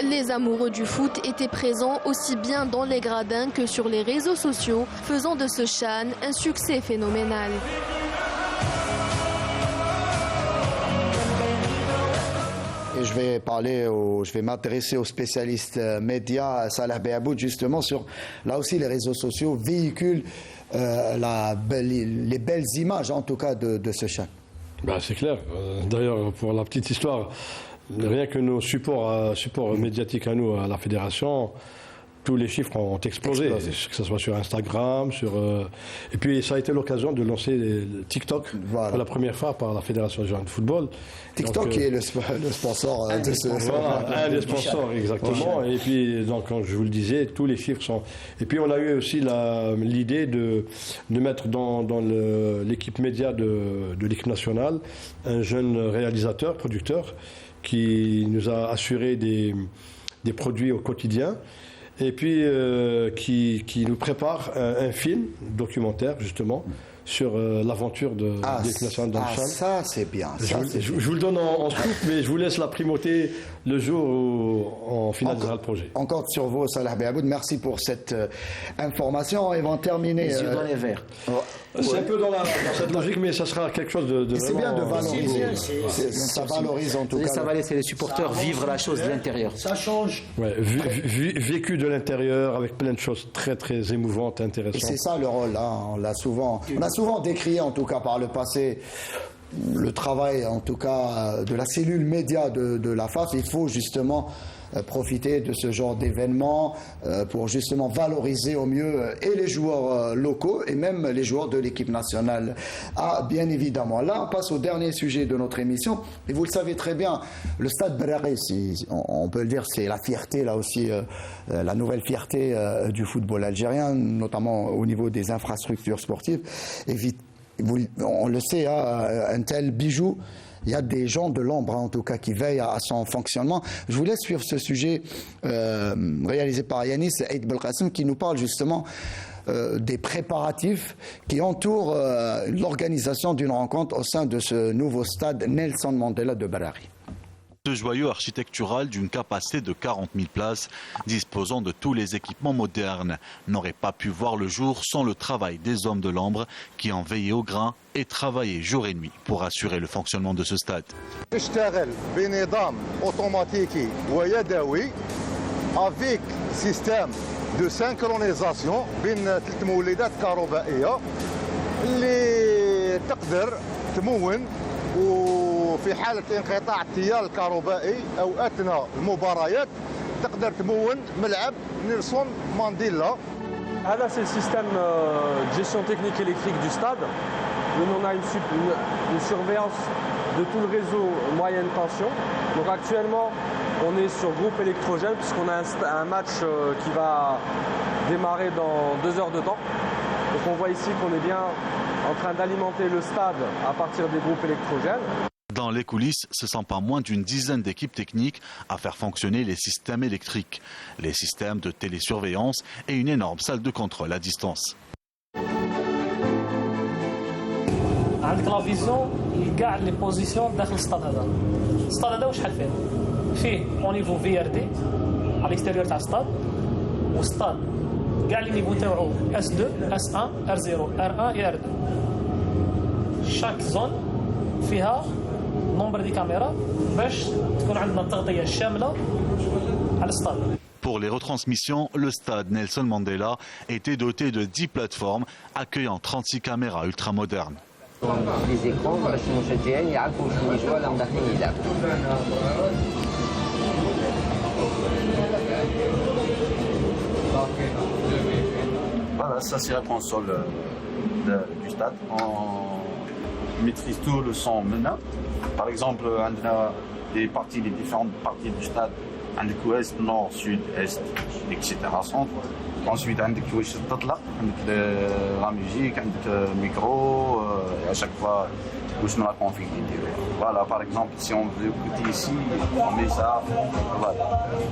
Les amoureux du foot étaient présents aussi bien dans les gradins que sur les réseaux sociaux, faisant de ce CHAN un succès phénoménal. Et je vais m'intéresser aux spécialistes médias, Salah Beaboud, justement, sur, là aussi, les réseaux sociaux véhiculent les belles images, en tout cas, de ce CHAN. C'est clair. D'ailleurs, pour la petite histoire, rien que nos supports médiatiques à nous, à la fédération, tous les chiffres ont explosé, que ce soit sur Instagram, et puis ça a été l'occasion de lancer TikTok pour la première fois par la Fédération algérienne de football. TikTok qui est le sponsor de ce... Voilà, un des sponsors, exactement. Et puis, donc, comme je vous le disais, tous les chiffres sont... Et puis, on a eu aussi l'idée de mettre dans l'équipe média de l'équipe nationale un jeune réalisateur, producteur, qui nous a assuré des produits au quotidien. Et puis qui nous prépare un film documentaire justement sur l'aventure de l'équipe nationale dans le CHAN. Ça c'est bien. Je vous le donne en scoop, mais je vous laisse la primauté le jour où on finalisera le projet. On compte sur vous, Salah Beaboud. Merci pour cette information. Et on va terminer. Les yeux dans les verres. C'est un peu dans cette logique, mais ça sera quelque chose de c'est bien de valoriser. Ça valorise en tout cas. Ça va laisser les supporters vivre la chose de l'intérieur. Ça change. Ouais, vécu de l'intérieur avec plein de choses très très émouvantes, intéressantes. Et c'est ça le rôle. Hein. On a souvent décrié, en tout cas par le passé, le travail, en tout cas, de la cellule média de la FAF. Il faut justement profiter de ce genre d'événements pour justement valoriser au mieux et les joueurs locaux et même les joueurs de l'équipe nationale. Bien évidemment. Là, on passe au dernier sujet de notre émission. Et vous le savez très bien, le stade Berraqi, on peut le dire, c'est la fierté, là aussi, la nouvelle fierté du football algérien, notamment au niveau des infrastructures sportives. Et on le sait, un tel bijou, il y a des gens de l'ombre, en tout cas, qui veillent à son fonctionnement. Je vous laisse suivre ce sujet réalisé par Yanis Eid Belkacem, qui nous parle justement des préparatifs qui entourent l'organisation d'une rencontre au sein de ce nouveau stade Nelson Mandela de Berraqi. Ce joyau architectural d'une capacité de 40 000 places, disposant de tous les équipements modernes, n'aurait pas pu voir le jour sans le travail des hommes de l'ombre qui ont veillé au grain et travaillé jour et nuit pour assurer le fonctionnement de ce stade. Avec système de synchronisation بين ثلاث مولدات كهربائية اللي تقدر تمون وفي حالة انقطاع التيار الكهربائي أو أثناء المباريات تقدر تمون ملعب نيلسون مانديلا. هذا c'est le système de gestion technique électrique du stade. Nous on a une surveillance de tout le réseau moyenne tension. Donc actuellement on est sur groupe électrogène puisqu'on a un match qui va démarrer dans 2 heures de temps. Donc on voit ici qu'on est bien en train d'alimenter le stade à partir des groupes électrogènes. Dans les coulisses, ce ne sont pas moins d'une dizaine d'équipes techniques à faire fonctionner les systèmes électriques, les systèmes de télésurveillance et une énorme salle de contrôle à distance. عندك لا فيزيون لكاع لي بوزيسيون داخل السطاد هذا. السطاد هذا وشحال فيه اون نيفو في ار دي على الاكستيريور تاع السطاد والسطاد كاع لي نيفو تاعو اس 2 اس 1 ار 0 ار 1 ار 2. شاك زون فيها نومبر دي كاميرا باش تكون عندنا التغطيه الشامله على السطاد. Pour les retransmissions, le stade Nelson Mandela était doté de 10 plateformes accueillant 36 caméras ultramodernes. Les écrans باش المشجعين يعرفوا شنو يجوا راهم داخلين يلعبوا. Voilà, ça c'est la console du stade. On maîtrise tout le son maintenant. Par exemple, on a les différentes parties du stade, عندك ouest, nord, sud, est, etc. centre. Ensuite, عندك واش تطلق, عندك la musique, عندك micro, et à chaque fois واش nous la config. Voilà, par exemple, si on veut écouter ici, on met ça.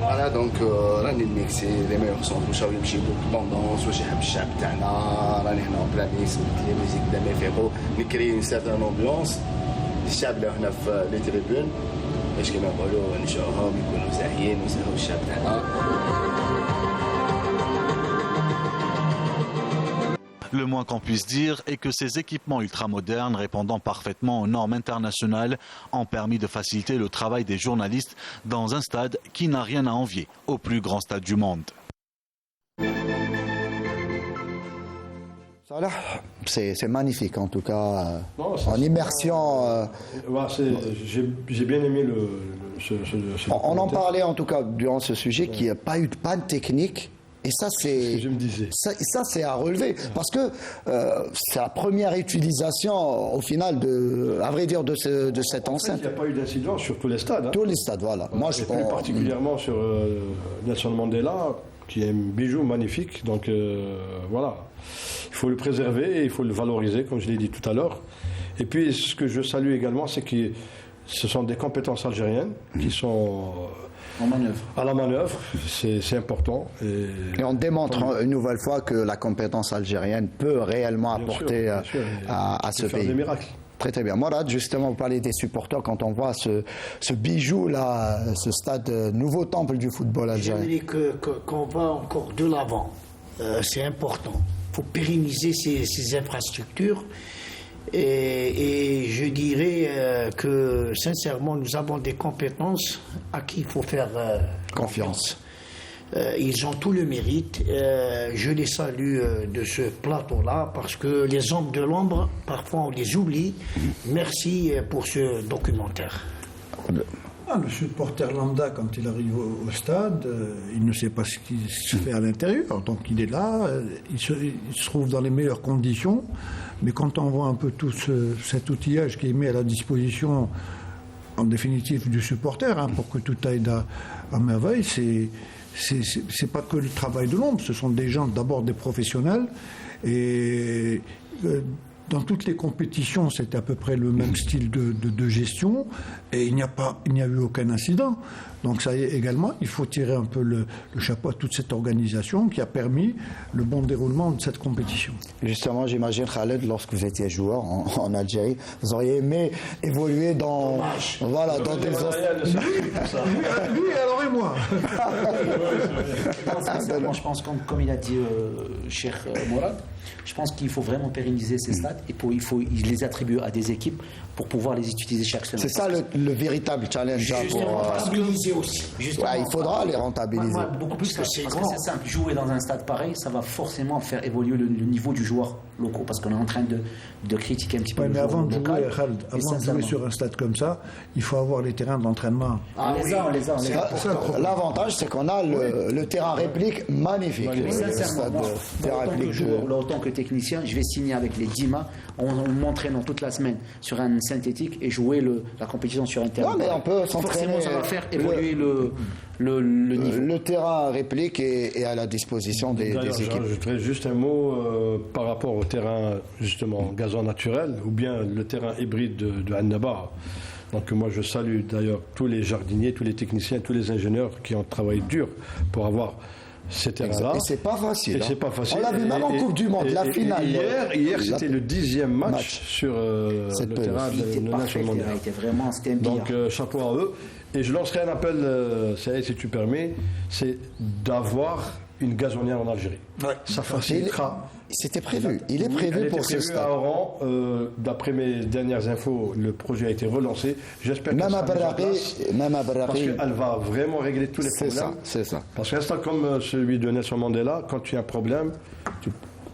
Voilà, donc راني نميكسي لي ميور سون واش راهو يمشي بالطوندونس واش يحب الشعب تاعنا راني هنا بلا ميكس لي ميوزيك دام يفيقوا نكري اون سيرتان امبيونس الشعب اللي هنا في لي تريبون باش كيما نقولوا نشوفهم يكونوا زاهيين ويسهروا الشعب تاعنا. Le moins qu'on puisse dire est que ces équipements ultramodernes répondant parfaitement aux normes internationales ont permis de faciliter le travail des journalistes dans un stade qui n'a rien à envier au plus grand stade du monde. C'est magnifique en tout cas, en immersion. J'ai bien aimé on en parlait en tout cas durant ce sujet qu'il n'y a pas eu de panne technique. Et ça, c'est à relever. Parce que c'est la première utilisation, au final, à vrai dire, de cette enceinte. Il n'y a pas eu d'incident sur tous les stades. Hein. Tous les stades, voilà. Moi, je plus particulièrement sur Nelson Mandela, qui est un bijou magnifique. Donc, voilà. Il faut le préserver et il faut le valoriser, comme je l'ai dit tout à l'heure. Et puis, ce que je salue également, c'est que ce sont des compétences algériennes qui sont... À la manœuvre, c'est important. Et on démontre une nouvelle fois que la compétence algérienne peut réellement apporter à ce pays. Des miracles. Très très bien. Morad, justement, vous parlez des supporters quand on voit ce bijou-là, ce stade nouveau temple du football algérien. J'aimerais qu'on va encore de l'avant. C'est important. Il faut pérenniser ces infrastructures. Et je dirais que sincèrement nous avons des compétences à qui il faut faire confiance. Ils ont tout le mérite. Je les salue de ce plateau-là parce que les hommes de l'ombre, parfois on les oublie. Merci pour ce documentaire. Le supporter lambda, quand il arrive au stade, il ne sait pas ce qui se fait à l'intérieur. Donc il est là, il se trouve dans les meilleures conditions. Mais quand on voit un peu tout cet outillage qui est mis à la disposition, en définitive, du supporter, pour que tout aille à merveille, c'est pas que le travail de l'ombre. Ce sont des gens, d'abord des professionnels. Et dans toutes les compétitions, c'est à peu près le même style de gestion. Et il n'y a eu aucun incident. Donc ça également, il faut tirer un peu le chapeau à toute cette organisation qui a permis le bon déroulement de cette compétition. Justement, j'imagine, Khaled, lorsque vous étiez joueur en Algérie, vous auriez aimé évoluer dans des... Lui, alors et moi. Je pense, comme il a dit Cheikh Morad, je pense qu'il faut vraiment pérenniser ces stades et il faut les attribuer à des équipes pour pouvoir les utiliser chaque semaine. C'est ça le véritable challenge. Rentabiliser aussi. Il faudra les rentabiliser. Beaucoup plus parce que c'est simple. Jouer dans un stade pareil, ça va forcément faire évoluer le niveau du joueur local parce qu'on est en train de critiquer un petit peu le joueur local. Avant de jouer sur un stade comme ça, il faut avoir les terrains d'entraînement. On les a. L'avantage, c'est qu'on a le terrain réplique magnifique. Autant que technicien, je vais signer avec les Dima. On m'entraîne toute la semaine sur un synthétique et jouer la compétition sur un terrain. Non, mais on peut s'entraîner. Forcément, ça va faire évoluer le niveau. Le terrain réplique est à la disposition des équipes. J'ajouterais juste un mot par rapport au terrain, justement, gazon naturel ou bien le terrain hybride de Annaba. Donc moi je salue d'ailleurs tous les jardiniers, tous les techniciens, tous les ingénieurs qui ont travaillé dur pour avoir ces terrains-là. Et c'est pas facile. C'est pas facile. On l'a vu même en Coupe du Monde, la finale. Hier c'était le 10e match sur le terrain de Nations Mondiales. Donc chapeau à eux. Et je lancerai un appel, si tu permets, c'est d'avoir une gazonnière en Algérie. Ça facilitera. C'était prévu. Il est prévu pour ce stade. À Oran, d'après mes dernières infos, le projet a été relancé. J'espère que ça sera mis en place, parce qu'elle va vraiment régler tous les problèmes. C'est ça. Parce qu'un stade comme celui de Nelson Mandela, quand tu as un problème,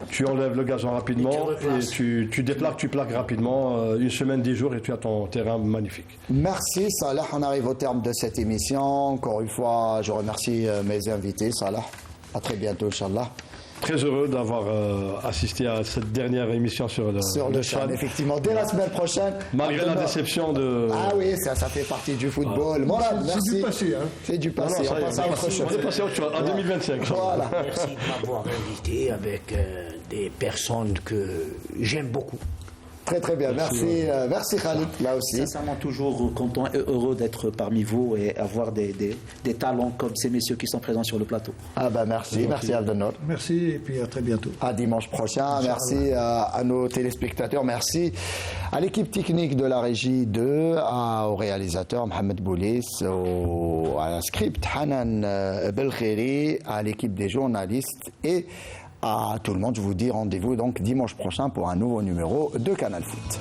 tu enlèves le gazon rapidement et tu déplaques, tu plaques rapidement, une semaine, 10 jours et tu as ton terrain magnifique. Merci Salah, on arrive au terme de cette émission. Encore une fois, je remercie mes invités. Salah, à très bientôt, Inch'Allah. Très heureux d'avoir assisté à cette dernière émission sur le Chan. Effectivement, dès la semaine prochaine. Malgré la déception de... Ah oui, ça fait partie du football. Morad, merci. C'est du passé. Hein. C'est du passé. On passe à autre chose. On est passé à autre chose, en 2025. Voilà. Merci de m'avoir invité avec des personnes que j'aime beaucoup. Très très bien, merci Khalid, là aussi. Sincèrement, toujours content et heureux d'être parmi vous et avoir des talents comme ces messieurs qui sont présents sur le plateau. Ah bah merci Abdelnour. Merci et puis à très bientôt. À dimanche prochain, merci à nos téléspectateurs, merci à l'équipe technique de la régie 2, au réalisateur Mohamed Boulis, à la script Hanan Belkhiri, à l'équipe des journalistes et à tout le monde. Je vous dis rendez-vous donc dimanche prochain pour un nouveau numéro de Canal Foot.